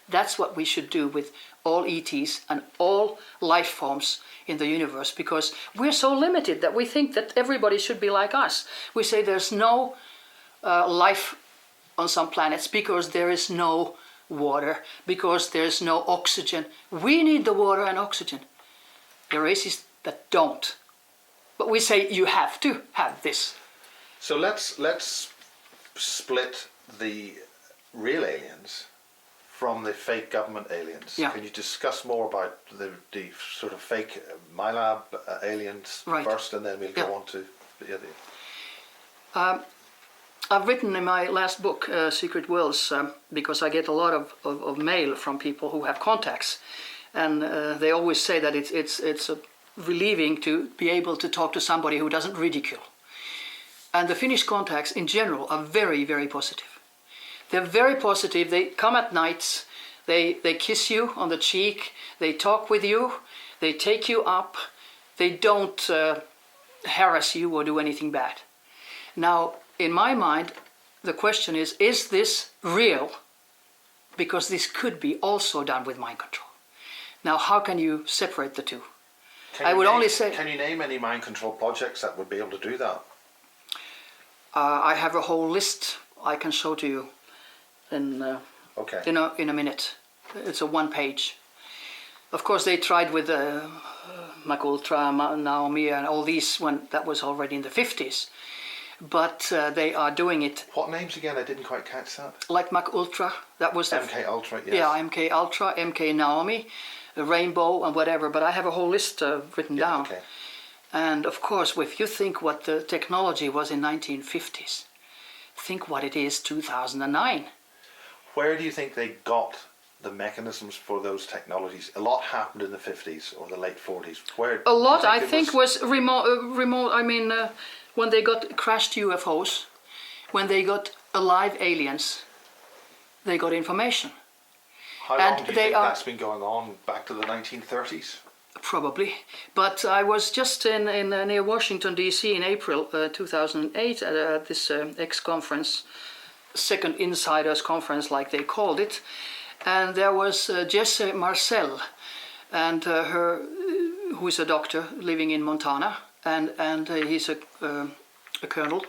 That's what we should do with all ETs and all life forms in the universe, because we're so limited that we think that everybody should be like us. We say there's no life on some planets because there is no water, because there's no oxygen. We need the water and oxygen. There are races that don't. But we say you have to have this. So let's split the real aliens from the fake government aliens. Yeah. Can you discuss more about the sort of fake MyLab aliens first, and then we'll go on to the other? I've written in my last book, Secret Worlds, because I get a lot of mail from people who have contacts, and they always say that it's relieving to be able to talk to somebody who doesn't ridicule. And the Finnish contacts in general are very, very positive. They're very positive. They come at nights, they kiss you on the cheek, they talk with you, they take you up, they don't harass you or do anything bad. Now, in my mind, the question is this real? Because this could be also done with mind control. Now, how can you separate the two? Can you name any mind control projects that would be able to do that? I have a whole list I can show to you in a minute. It's a 1 page. Of course, they tried with Mac Ultra, Naomi, and all these when that was already in the 50s. But they are doing it. What names again? I didn't quite catch that. Like Mac Ultra, that was MK Ultra, yes. Yeah, MK Ultra, MK Naomi, Rainbow, and whatever. But I have a whole list written down. Okay. And of course, if you think what the technology was in 1950s, think what it is 2009. Where do you think they got the mechanisms for those technologies? A lot happened in the 50s or the late 40s. A lot, I think, was remote. I mean, when they got crashed UFOs, when they got alive aliens, they got information. How long do you think that's been going on? Back to the 1930s? Probably, but I was just in near Washington D.C. in April 2008 at this X-conference, Second Insiders Conference, like they called it, and there was Jesse Marcel, and who is a doctor living in Montana, and he's a colonel,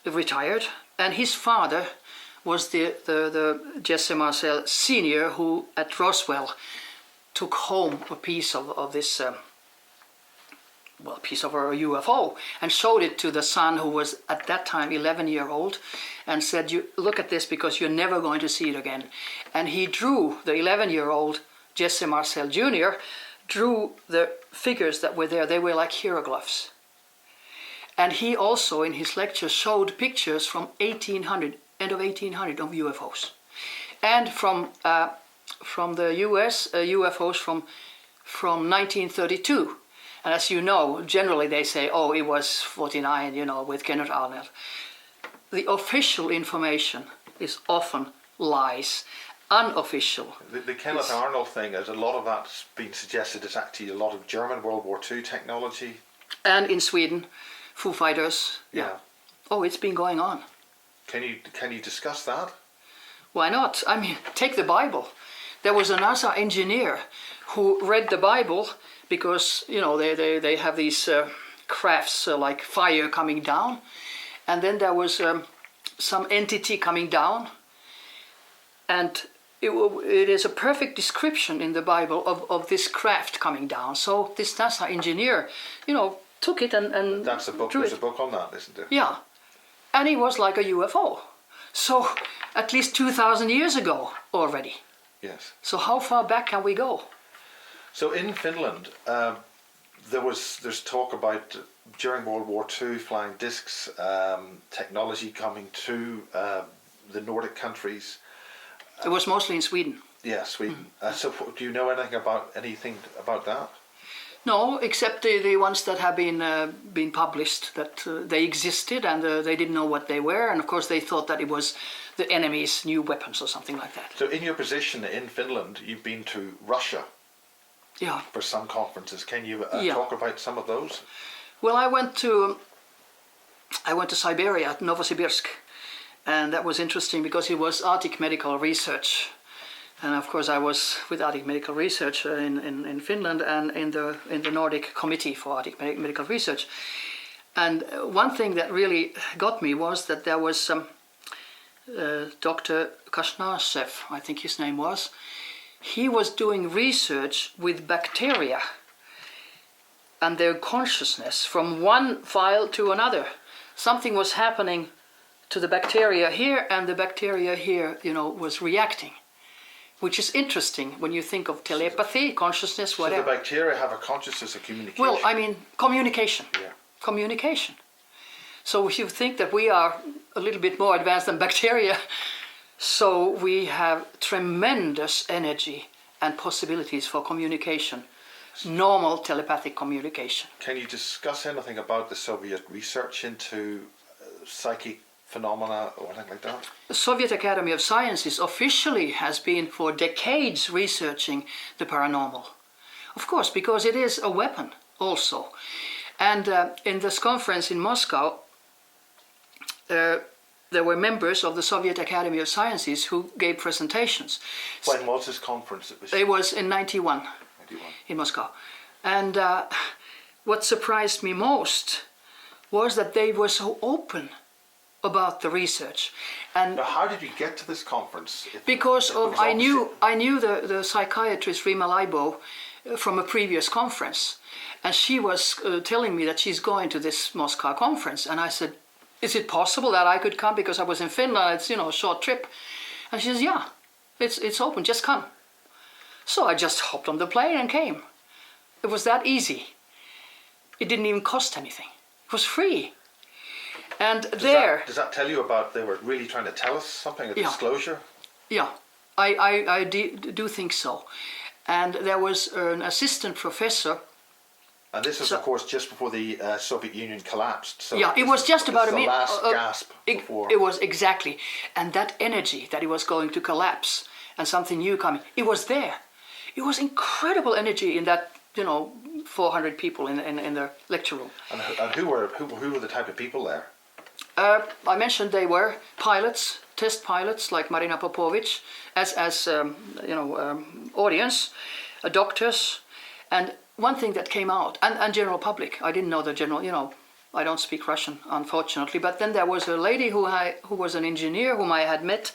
retired, and his father was the Jesse Marcel Senior, who at Roswell took home a piece of this, piece of a UFO, and showed it to the son, who was at that time 11-year-old, and said, "You look at this because you're never going to see it again." And he drew, the 11-year-old Jesse Marcel Jr. drew the figures that were there. They were like hieroglyphs. And he also, in his lecture, showed pictures from 1800, end of 1800, of UFOs, and from the US, UFOs from 1932. And as you know, generally they say, oh, it was 49, with Kenneth Arnold. The official information is often lies. Unofficial. The Kenneth Arnold thing, a lot of that's been suggested is actually a lot of German World War II technology. And in Sweden, Foo Fighters. Yeah. Oh, it's been going on. Can you discuss that? Why not? I mean, take the Bible. There was a NASA engineer who read the Bible because, they have these crafts like fire coming down. And then there was some entity coming down. And it is a perfect description in the Bible of this craft coming down. So this NASA engineer, took it and that's a book. There's a book on that, isn't there? Yeah. And it was like a UFO. So at least 2,000 years ago already. Yes. So how far back can we go? So in Finland, there's talk about during World War II flying discs, technology coming to the Nordic countries. It was mostly in Sweden. Yeah, Sweden. So do you know anything about that? No, except the ones that have been published, that they existed and they didn't know what they were, and of course they thought that it was the enemy's new weapons or something like that. So in your position in Finland, you've been to Russia Yeah. for some conferences. Can you Yeah. talk about some of those? Well, I went to Siberia at Novosibirsk, and that was interesting because it was Arctic medical research. And of course, I was with Arctic Medical Research in Finland and in the Nordic Committee for Arctic Medical Research. And one thing that really got me was that there was Dr. Kashnashev, I think his name was. He was doing research with bacteria and their consciousness from one file to another. Something was happening to the bacteria here, and the bacteria here, was reacting. Which is interesting when you think of telepathy, consciousness, whatever. So the bacteria have a consciousness of communication? Well, I mean, communication. Yeah. Communication. So if you think that we are a little bit more advanced than bacteria, so we have tremendous energy and possibilities for communication, normal telepathic communication. Can you discuss anything about the Soviet research into psychic phenomena or anything like that? The Soviet Academy of Sciences officially has been for decades researching the paranormal. Of course, because it is a weapon also. And in this conference in Moscow, there were members of the Soviet Academy of Sciences who gave presentations. When was this conference? It was in 91 in Moscow. And what surprised me most was that they were so open about the research. And now, how did you get to this conference? Because I knew the psychiatrist Rima Leibo from a previous conference, and she was telling me that she's going to this Moscow conference, and I said, is it possible that I could come because I was in Finland? It's a short trip. And she says, yeah, it's open, just come. So I just hopped on the plane and came. It was that easy. It didn't even cost anything. It was free. And does that tell you about they were really trying to tell us something, a disclosure? Yeah, I do think so. And there was an assistant professor. And this is, of course, just before the Soviet Union collapsed. So yeah, it was just about a minute. Last gasp before. It was exactly. And that energy that it was going to collapse and something new coming, it was there. It was incredible energy in that, 400 people in the lecture room. And who were the type of people there? I mentioned they were pilots, test pilots like Marina Popovic, as audience, doctors, and one thing that came out, and general public. I didn't know the general, I don't speak Russian, unfortunately, but then there was a lady who was an engineer whom I had met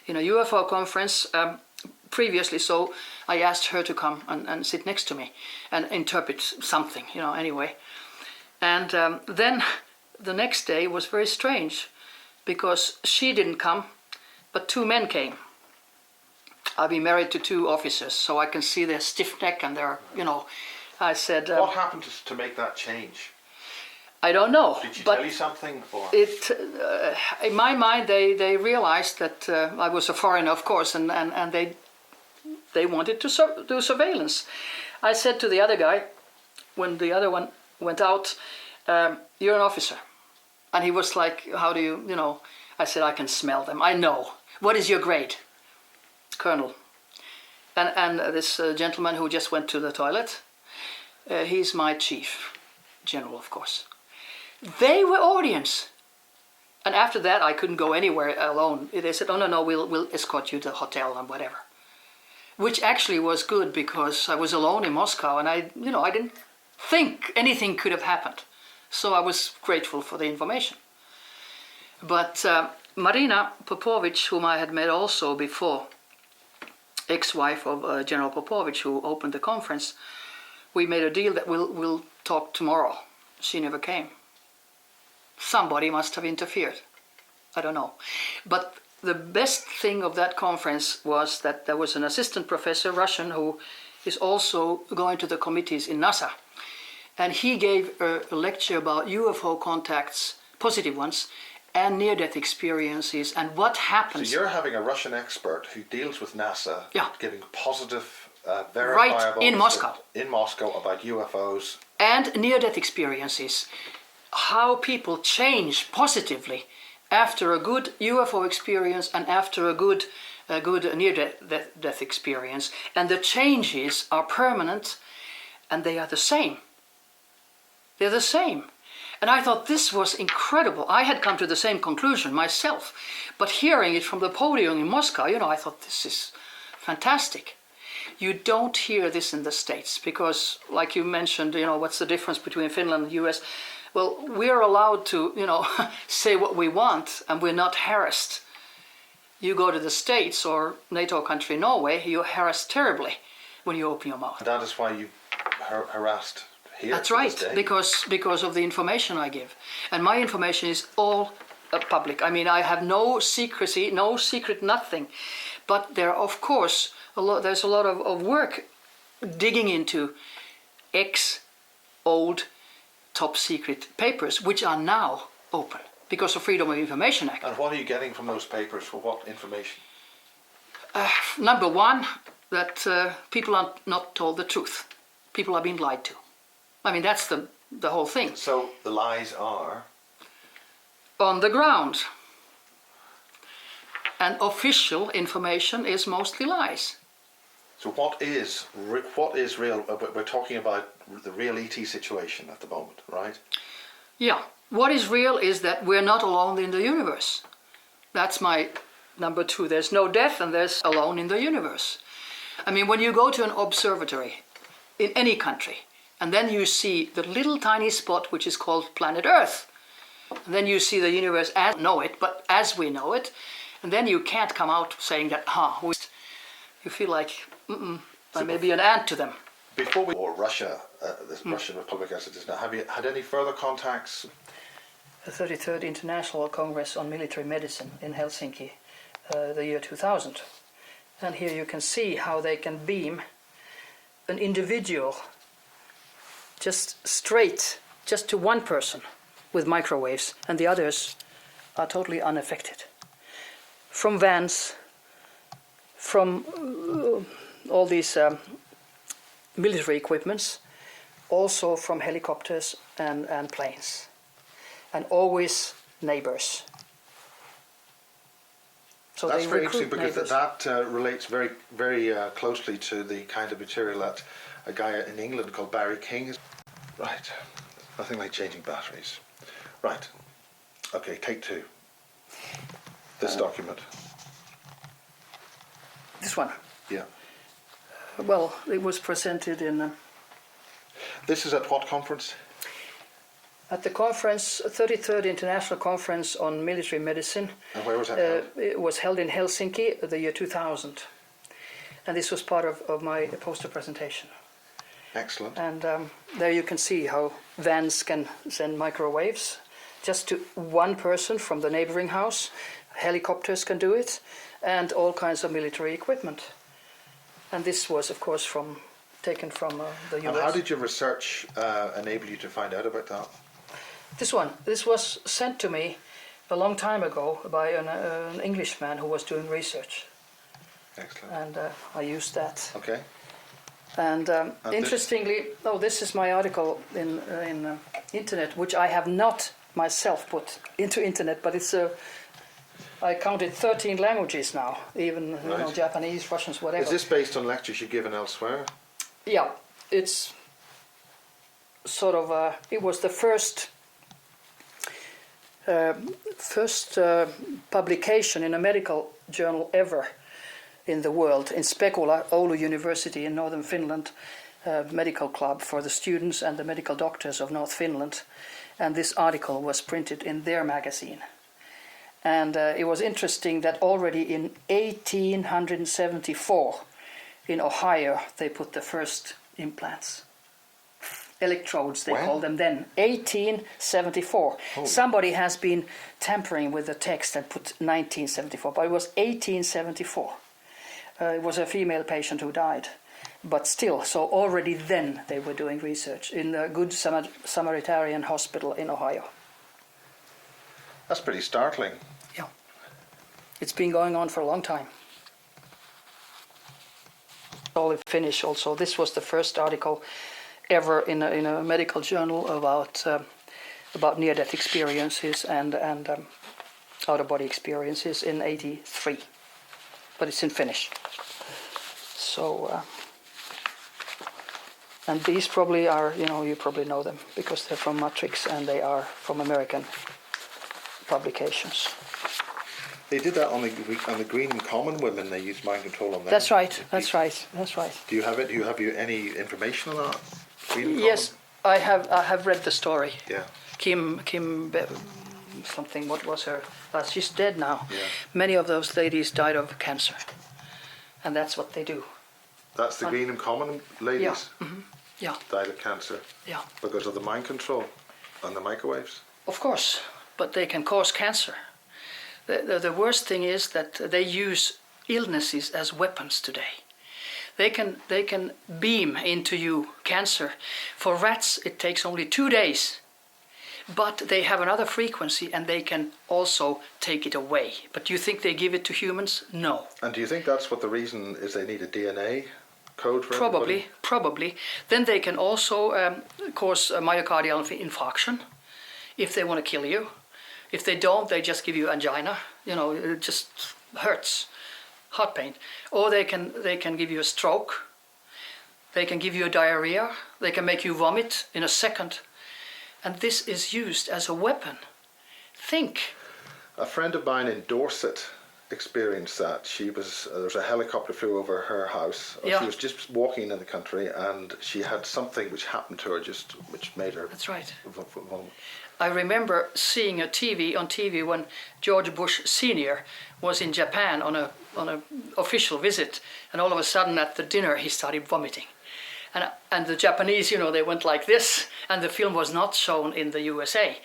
in a UFO conference previously, so I asked her to come and sit next to me and interpret something, anyway. And then the next day was very strange because she didn't come, but two men came. I've been married to two officers, so I can see their stiff neck and their, I said... what happened to make that change? I don't know. Did she tell you something? Or? In my mind, they realized that I was a foreigner, of course, and they wanted to do surveillance. I said to the other guy, when the other one went out, you're an officer. And he was like, how do you, I said, I can smell them. I know. What is your grade? Colonel. And this gentleman who just went to the toilet, he's my chief. General, of course. They were audience. And after that, I couldn't go anywhere alone. They said, oh, no, we'll escort you to the hotel and whatever. Which actually was good because I was alone in Moscow and I didn't think anything could have happened. So I was grateful for the information. But Marina Popovic, whom I had met also before, ex-wife of General Popovic, who opened the conference, we made a deal that we'll talk tomorrow. She never came. Somebody must have interfered. I don't know. But the best thing of that conference was that there was an assistant professor, Russian, who is also going to the committees in NASA. And he gave a lecture about UFO contacts, positive ones, and near-death experiences and what So happens. you're having a Russian expert who deals with NASA, Yeah. giving positive, verifiable in Moscow. in Moscow about UFOs. And near-death experiences, how people change positively after a good UFO experience and after a good near-death experience, and the changes are permanent, and they are the same. They're the same. And I thought this was incredible. I had come to the same conclusion myself, but hearing it from the podium in Moscow, I thought this is fantastic. You don't hear this in the States because, like you mentioned, what's the difference between Finland and the US? Well, we're allowed to, say what we want and we're not harassed. You go to the States or NATO country Norway, you're harassed terribly when you open your mouth. That is why you harassed here. That's to right, this day. because of the information I give. And my information is all public. I mean, I have no secrecy, no secret nothing. But there are, of course, there's a lot of work digging into old top secret papers, which are now open because of Freedom of Information Act. And what are you getting from those papers? For what information? Number one, that people are not told the truth. People are being lied to. I mean, that's the whole thing. So the lies are? On the ground. And official information is mostly lies. So what is real? We're talking about the real ET situation at the moment, right? Yeah. What is real is that we're not alone in the universe. That's my number two. There's no death and there's alone in the universe. I mean, when you go to an observatory in any country, and then you see the little tiny spot which is called planet Earth, and then you see the universe as we know it, but as we know it, and then you can't come out saying that, you feel like, I may be an ant to them. Before or Russia, the Russian Republic as it is now, have you had any further contacts? The 33rd International Congress on Military Medicine in Helsinki, the year 2000. And here you can see how they can beam an individual just straight, just to one person with microwaves, and the others are totally unaffected. From vans, from all these military equipments, also from helicopters and planes, and always neighbors. So that's they very recruit interesting because neighbors. that relates very, very closely to the kind of material that a guy in England called Barry King is. Right, nothing like changing batteries. Right, okay, take two. This document. This one. Yeah. Well, it was presented in This is at what conference? at the conference, 33rd International Conference on Military Medicine. And where was that held? It was held in Helsinki the year 2000. And this was part of my poster presentation. Excellent. And there you can see how vans can send microwaves just to one person from the neighboring house. Helicopters can do it, and all kinds of military equipment. And this was, of course, taken from the US. And how did your research enable you to find out about that? This was sent to me a long time ago by an Englishman who was doing research. Excellent. And I used that. Okay. And interestingly, this is my article in internet, which I have not myself put into internet, but it's I counted 13 languages now, even Right. Japanese, Russians, whatever. Is this based on lectures you've given elsewhere? Yeah, it's sort of it was the first publication in a medical journal ever in the world, in Spekula, Oulu University in northern Finland, medical club for the students and the medical doctors of North Finland. And this article was printed in their magazine. And it was interesting that already in 1874 in Ohio they put the first implants. Electrodes, they called them then. 1874. Oh. Somebody has been tampering with the text and put 1974, but it was 1874. It was a female patient who died. But still, so already then they were doing research in the Good Samaritan Hospital in Ohio. That's pretty startling. Yeah. It's been going on for a long time. All in Finnish also. This was the first article ever in a medical journal about near-death experiences and out-of-body experiences in '83. But it's in Finnish. So, and these probably are, you probably know them because they're from Matrix and they are from American publications. They did that on the Green and Common women. They used mind control on them. That's right. That's right. That's right. Do you have it? Do you have any information on that? Green and Yes, Common? I have read the story. Yeah. Kim something. What was her? She's dead now. Yeah. Many of those ladies died of cancer, and that's what they do. That's the Green and Common ladies. Yeah. Mm-hmm. Yeah. Died of cancer. Yeah. Because of the mind control and the microwaves. Of course, but they can cause cancer. The worst thing is that they use illnesses as weapons today. They can beam into you cancer. For rats, it takes only 2 days. But they have another frequency and they can also take it away. But do you think they give it to humans? No. And do you think that's what the reason is? They need a DNA code for everybody? Probably. Then they can also cause a myocardial infarction if they want to kill you. If they don't, they just give you angina. It just hurts, heart pain. Or they can give you a stroke. They can give you a diarrhea. They can make you vomit in a second. And this is used as a weapon. Think. A friend of mine in Dorset experienced that. There was a helicopter flew over her house. Yeah. She was just walking in the country and she had something which happened to her which made her. That's right. Vomit. I remember seeing on TV when George Bush Sr. was in Japan on a official visit, and all of a sudden at the dinner he started vomiting. And the Japanese, they went like this, and the film was not shown in the USA.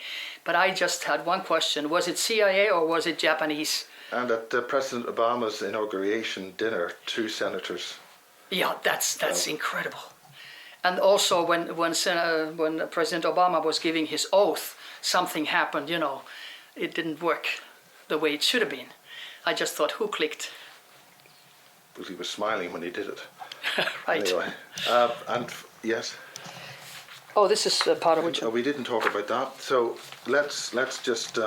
But I just had one question: was it CIA or was it Japanese? And at President Obama's inauguration dinner, 2 senators. Yeah, that's incredible. And also when President Obama was giving his oath, something happened, it didn't work the way it should have been. I just thought, who clicked? Because he was smiling when he did it. Right. Anyway, and yes. Oh, this is part of which. We didn't talk about that. So let's just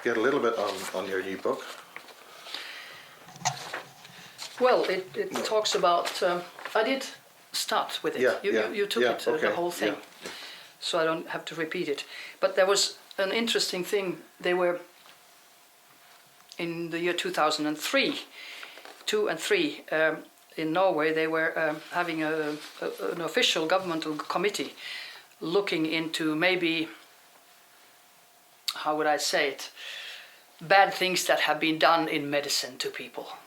get a little bit on your new book. Well, it talks about. I did start with it. You took it the whole thing, so I don't have to repeat it. But there was an interesting thing. They were in the year 2003, 2 and 3. In Norway, they were having an official governmental committee looking into maybe, how would I say it, bad things that have been done in medicine to people.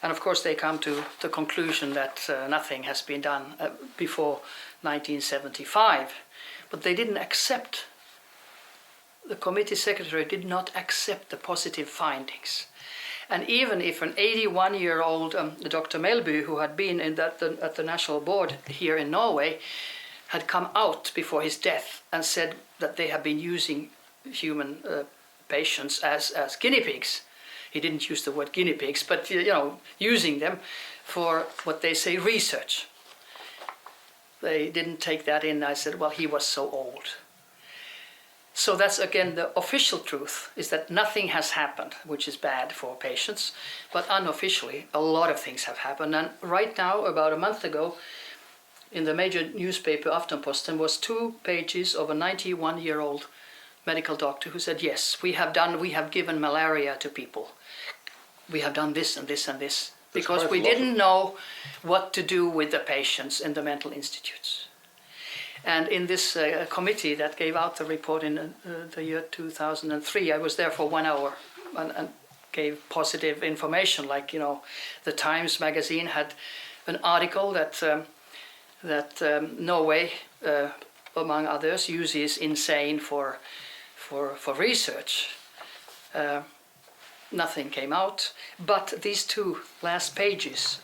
And of course they come to the conclusion that nothing has been done before 1975. But they didn't accept, the committee secretary did not accept the positive findings. And even if an 81-year-old Dr. Melby, who had been at the national board here in Norway, had come out before his death and said that they have been using human patients as guinea pigs. He didn't use the word guinea pigs, but using them for what they say research. They didn't take that in. I said, well, he was so old. So that's again the official truth, is that nothing has happened, which is bad for patients, but unofficially a lot of things have happened. And right now, about a month ago, in the major newspaper Aftenposten was 2 pages of a 91-year-old medical doctor who said, yes, we have given malaria to people. We have done this and this and this, because we didn't know what to do with the patients in the mental institutes. And in this committee that gave out the report in the year 2003, I was there for 1 hour and gave positive information. Like, the Times magazine had an article that Norway, among others, uses insane for research. Nothing came out, but these 2 last pages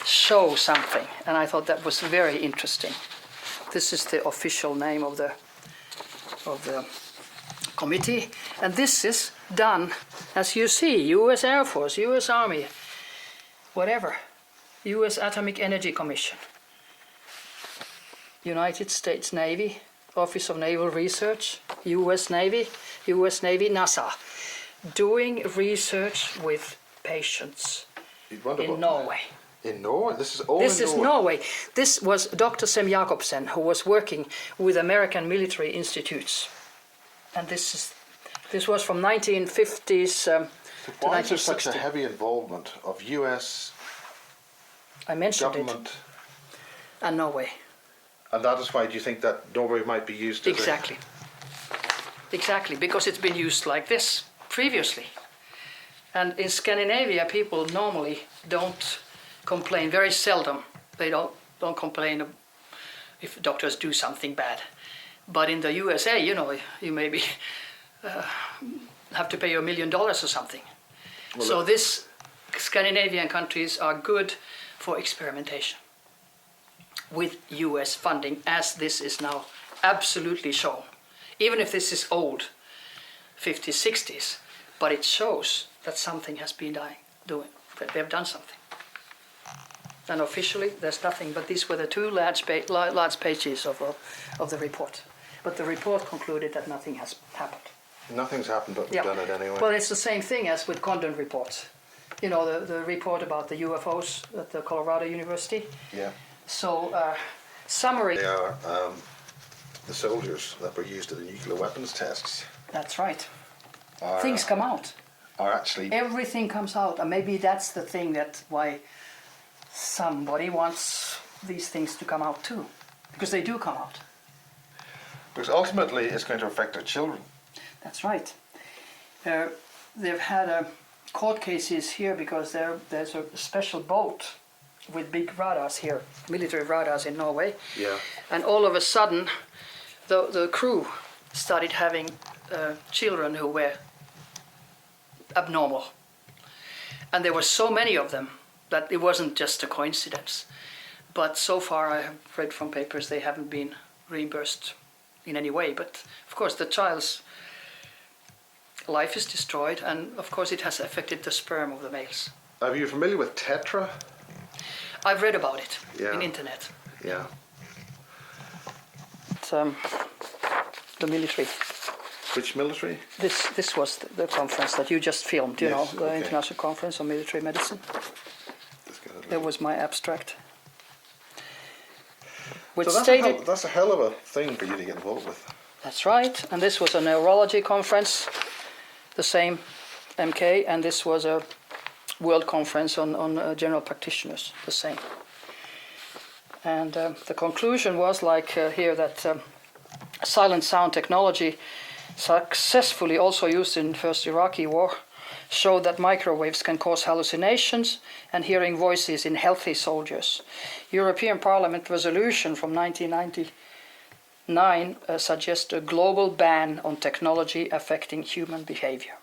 show something, and I thought that was very interesting. This is the official name of the committee, and this is done, as you see, U.S. Air Force, U.S. Army, whatever, U.S. Atomic Energy Commission, United States Navy, Office of Naval Research, U.S. Navy, NASA, doing research with patients in Norway. In Norway? This is all This in is Norway? Norway. This was Dr. Sem Jacobsen, who was working with American military institutes. And this was from 1950s to Why is there such a 1960. heavy involvement of US I mentioned government? it. And Norway. And that is why do you think that Norway might be used as Exactly. Exactly, because it's been used like this previously. And in Scandinavia, people normally don't complain, very seldom. They don't complain if doctors do something bad. But in the USA, you know, you maybe have to pay $1 million or something. Well, So this Scandinavian countries are good for experimentation with US funding, as this is now absolutely shown. Even if this is old, 50s, 60s, but it shows that something has been doing, that they have done something. And officially, there's nothing, but these were the two large pages of the report. But the report concluded that nothing has happened. Nothing's happened, but we've done it anyway. Well, it's the same thing as with Condon reports. You know, the report about the UFOs at the Colorado University. Yeah. So, summary. They are the soldiers that were used at the nuclear weapons tests That's right. are, Things come out. are actually Everything comes out, and maybe that's the thing that why somebody wants these things to come out too, because they do come out. because ultimately it's going to affect our children. That's right. They've had court cases here because there's a special boat with big radars here, military radars in Norway, Yeah. and all of a sudden the crew started having children who were abnormal. And there were so many of them that it wasn't just a coincidence. But so far I have read from papers they haven't been reimbursed in any way. But of course the child's life is destroyed, and of course it has affected the sperm of the males. Are you familiar with Tetra? I've read about it Yeah. in internet. Yeah. It's, the military. Which military? This was the conference that you just filmed, you Yes, know, the okay. International Conference on Military Medicine. Let's get it. That was my abstract. Which So stated, that's a hell of a thing for you to get involved with. that's right, and this was a neurology conference, the same MK, and this was a world conference on general practitioners, the same. And the conclusion was like here that silent sound technology, successfully also used in the first Iraqi war, showed that microwaves can cause hallucinations and hearing voices in healthy soldiers. European Parliament resolution from 1999 suggests a global ban on technology affecting human behavior.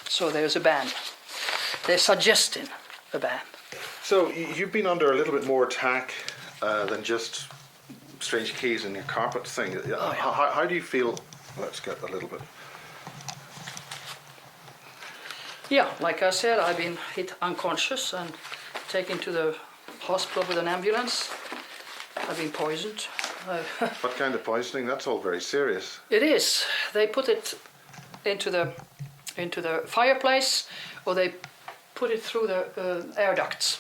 So there's a ban. They're suggesting a ban. So you've been under a little bit more attack than just strange keys in your carpet thing. yeah. How do you feel? Let's get a little bit. Yeah, like I said, I've been hit unconscious and taken to the hospital with an ambulance. I've been poisoned. What kind of poisoning? That's all very serious. It is. They put it into the fireplace, or they put it through the air ducts,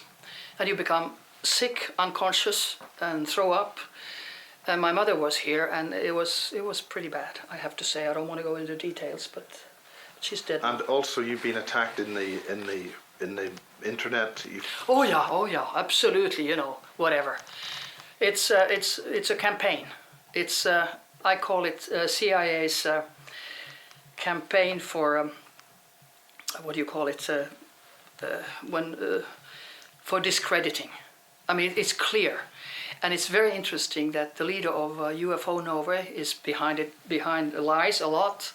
and you become sick, unconscious, and throw up. And my mother was here, and it was pretty bad. I have to say. I don't want to go into details, but she's dead. And also, you've been attacked in the internet. Oh yeah, absolutely. You know, whatever. It's a campaign. It's I call it CIA's campaign for what do you call it? For discrediting. I mean, it's clear, and it's very interesting that the leader of UFO Norway is behind lies a lot.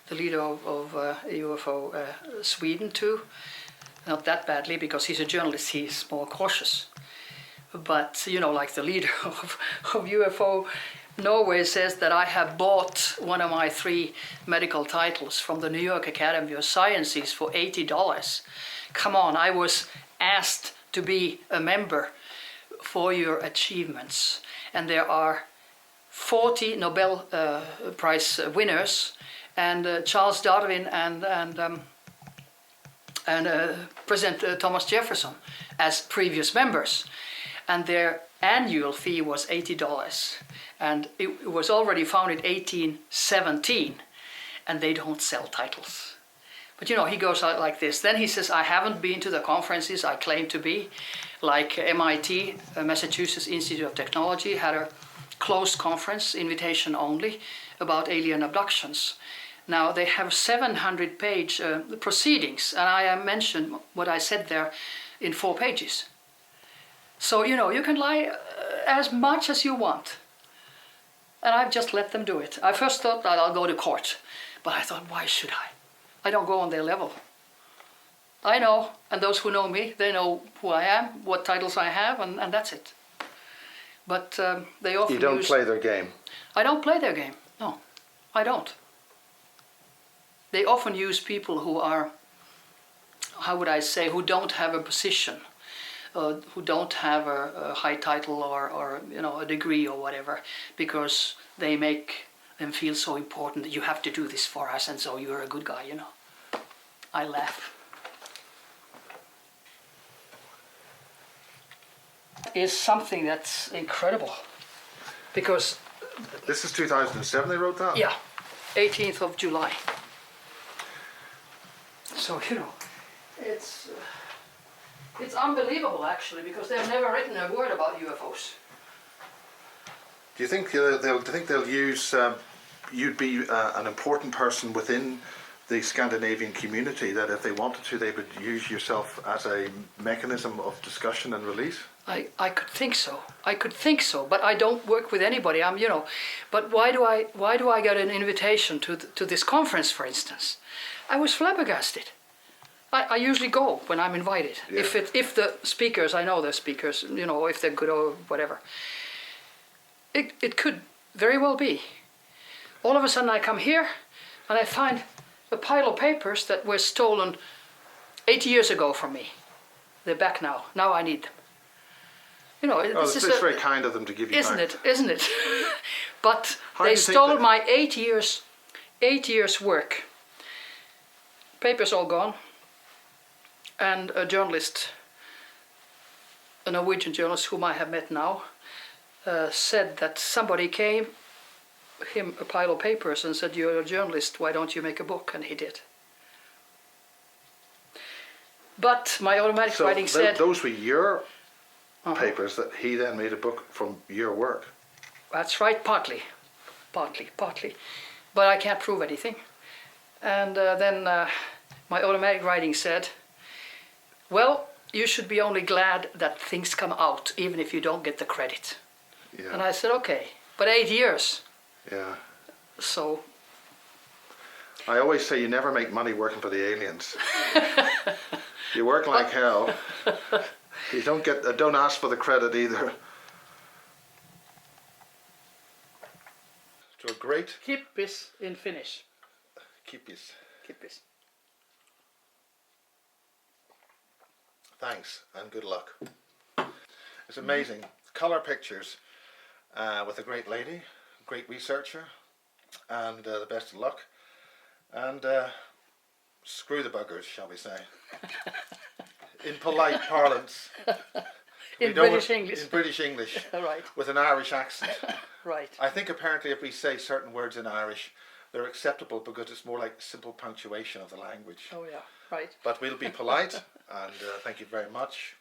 The leader of UFO Sweden too, not that badly because he's a journalist. He's more cautious. But you know, like the leader of UFO Norway says that I have bought one of my 3 medical titles from the New York Academy of Sciences for $80. Come on, I was asked to be a member for your achievements. And there are 40 Nobel Prize winners, and Charles Darwin and President Thomas Jefferson as previous members. And their annual fee was $80. And it was already founded in 1817, and they don't sell titles. But you know, he goes out like this. Then he says, I haven't been to the conferences I claim to be, like MIT, Massachusetts Institute of Technology, had a closed conference, invitation only, about alien abductions. Now they have 700-page proceedings, and I mentioned what I said there in 4 pages. So, you know, you can lie as much as you want. And I've just let them do it. I first thought that I'll go to court, but I thought, why should I? I don't go on their level. I know, and those who know me, they know who I am, what titles I have, and that's it. But they often You don't play their game. I don't play their game. No, I don't. They often use people who are, how would I say, who don't have a position, who don't have a high title or you know, a degree or whatever, because they make them feel so important that you have to do this for us, and so you're a good guy, you know. I laugh. Is something that's incredible, because This is 2007 they wrote that? yeah, 18th of July. So, you know, it's unbelievable actually, because they've never written a word about UFOs. Do you think they'll use you'd be an important person within the Scandinavian community, that if they wanted to, they would use yourself as a mechanism of discussion and release? I could think so. I could think so, but I don't work with anybody. I'm, you know, but why do I get an invitation to this conference, for instance? I was flabbergasted. I usually go when I'm invited. Yeah. If the speakers, I know the speakers, you know, if they're good or whatever. It could very well be. All of a sudden I come here and I find a pile of papers that were stolen 80 years ago from me. They're back now. Now I need them. You know, It's very kind of them to give you back. Isn't it? But How do they you think stole that- my 8 years work. Papers all gone. And a journalist, a Norwegian journalist whom I have met now, said that somebody gave him a pile of papers and said, you're a journalist, why don't you make a book? And he did. But my automatic writing said... those were your papers that he then made a book from your work? That's right, partly. But I can't prove anything. And then my automatic writing said, well, you should be only glad that things come out, even if you don't get the credit. Yeah. And I said, okay, but 8 years. Yeah. So... I always say you never make money working for the aliens. You work like hell. You don't ask for the credit either. So great. Kippis in Finnish. Kippis. Kippis. Thanks and good luck. It's amazing. Color pictures with a great lady, great researcher, and the best of luck. And screw the buggers, shall we say. In polite parlance. In British English. In British English. Right. With an Irish accent. Right. I think apparently if we say certain words in Irish, they're acceptable because it's more like simple punctuation of the language. Oh yeah, right. But we'll be polite, and thank you very much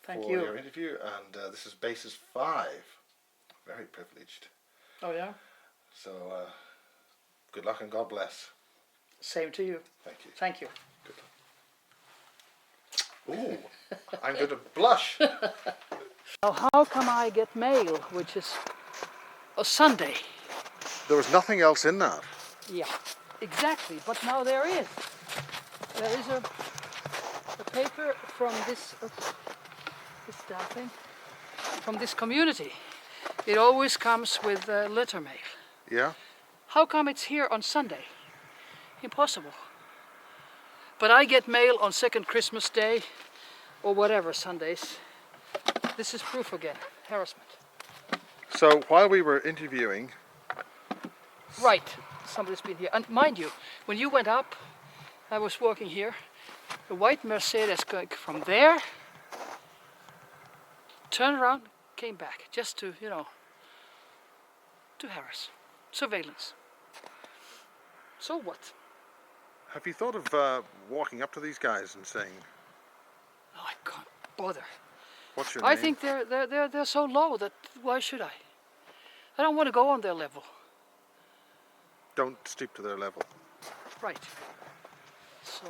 Thank for you. your interview. And this is Basis 5. Very privileged. Oh yeah? So good luck and God bless. Same to you. Thank you. Thank you. Good luck. Ooh, I'm going to blush. Now how can I get mail, which is a Sunday? There was nothing else in that. Yeah, exactly. But now there is. There is a paper from this damn thing, from this community. It always comes with letter mail. Yeah. How come it's here on Sunday? Impossible. But I get mail on second Christmas Day or whatever Sundays. This is proof again, harassment. So while we were interviewing, Right, somebody's been here. And mind you, when you went up, I was walking here, the white Mercedes going from there, turned around, came back, just to, you know, to harass. Surveillance. So what? have you thought of walking up to these guys and saying, Oh, I can't bother. "What's your I name?" think they're so low that why should I? I don't want to go on their level. Don't stoop to their level. Right. So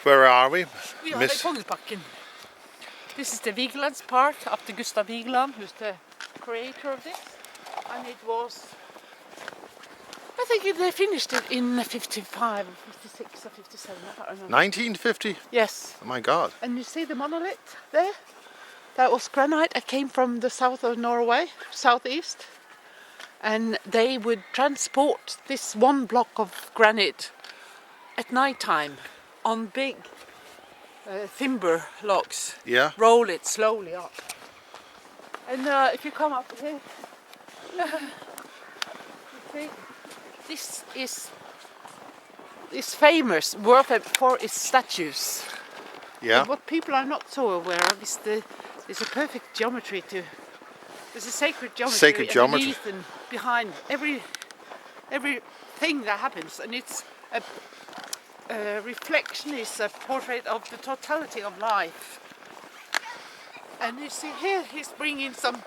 Where are we, We are Miss? in Kongeparken. This is the Vigelands part after Gustav Vigeland, who's the creator of this. And it was, I think they finished it in 55, 56 or 57, I can't remember. 1950? Yes. Oh my God. And you see the monolith there? That was granite. It came from the south of Norway, southeast. And they would transport this one block of granite at night time on big timber logs. Yeah. Roll it slowly up. And if you come up here, you see, this is famous, worth it for its statues. Yeah. But what people are not so aware of is there's a perfect geometry to. There's a sacred geometry. Sacred geometry. Underneath and behind every thing that happens, and it's a reflection. Is a portrait of the totality of life. And you see here, he's bringing some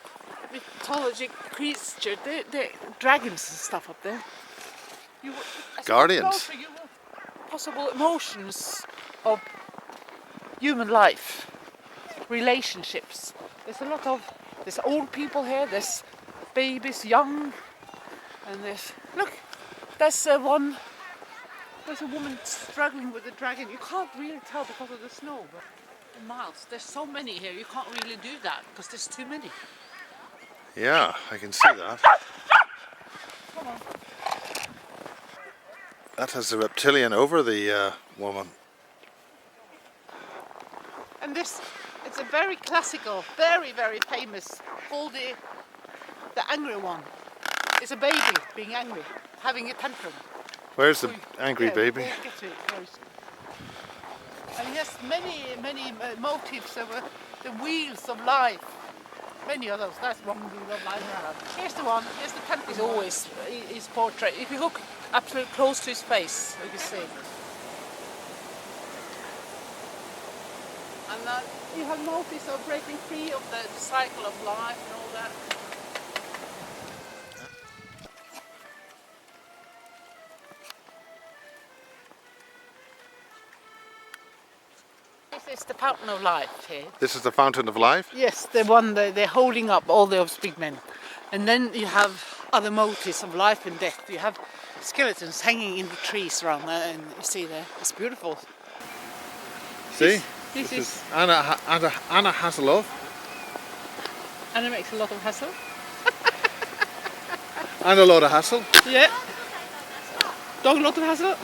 mythologic creature, the dragons and stuff up there. You, as you Guardians. look closer, you will possible emotions of human life, relationships. There's old people here, there's babies, young, and look, there's a woman struggling with the dragon. You can't really tell because of the snow, but the miles, there's so many here, you can't really do that because there's too many. Yeah, I can see that. Come on. That has the reptilian over the woman. And it's a very classical, very, very famous, called the angry one. It's a baby being angry, having a tantrum. Where's the angry Yeah, baby? we'll get to it very soon. And he has many motifs of the wheels of life. Many of those. That's one wheel of life. Here's the one. Here's the tantrum. He's always his portrait. If you look absolutely close to his face, you can see. And you have motifs of breaking free of the cycle of life and all that. This is the fountain of life here. This is the fountain of life? Yes, the one they're holding up, all those big men. And then you have other motifs of life and death. You have skeletons hanging in the trees around there, and you see there, it's beautiful. See? This is Anna Hasselhoff. Anna makes a lot of hassle. And a lot of hassle. Yeah. Dog a lot of hassle.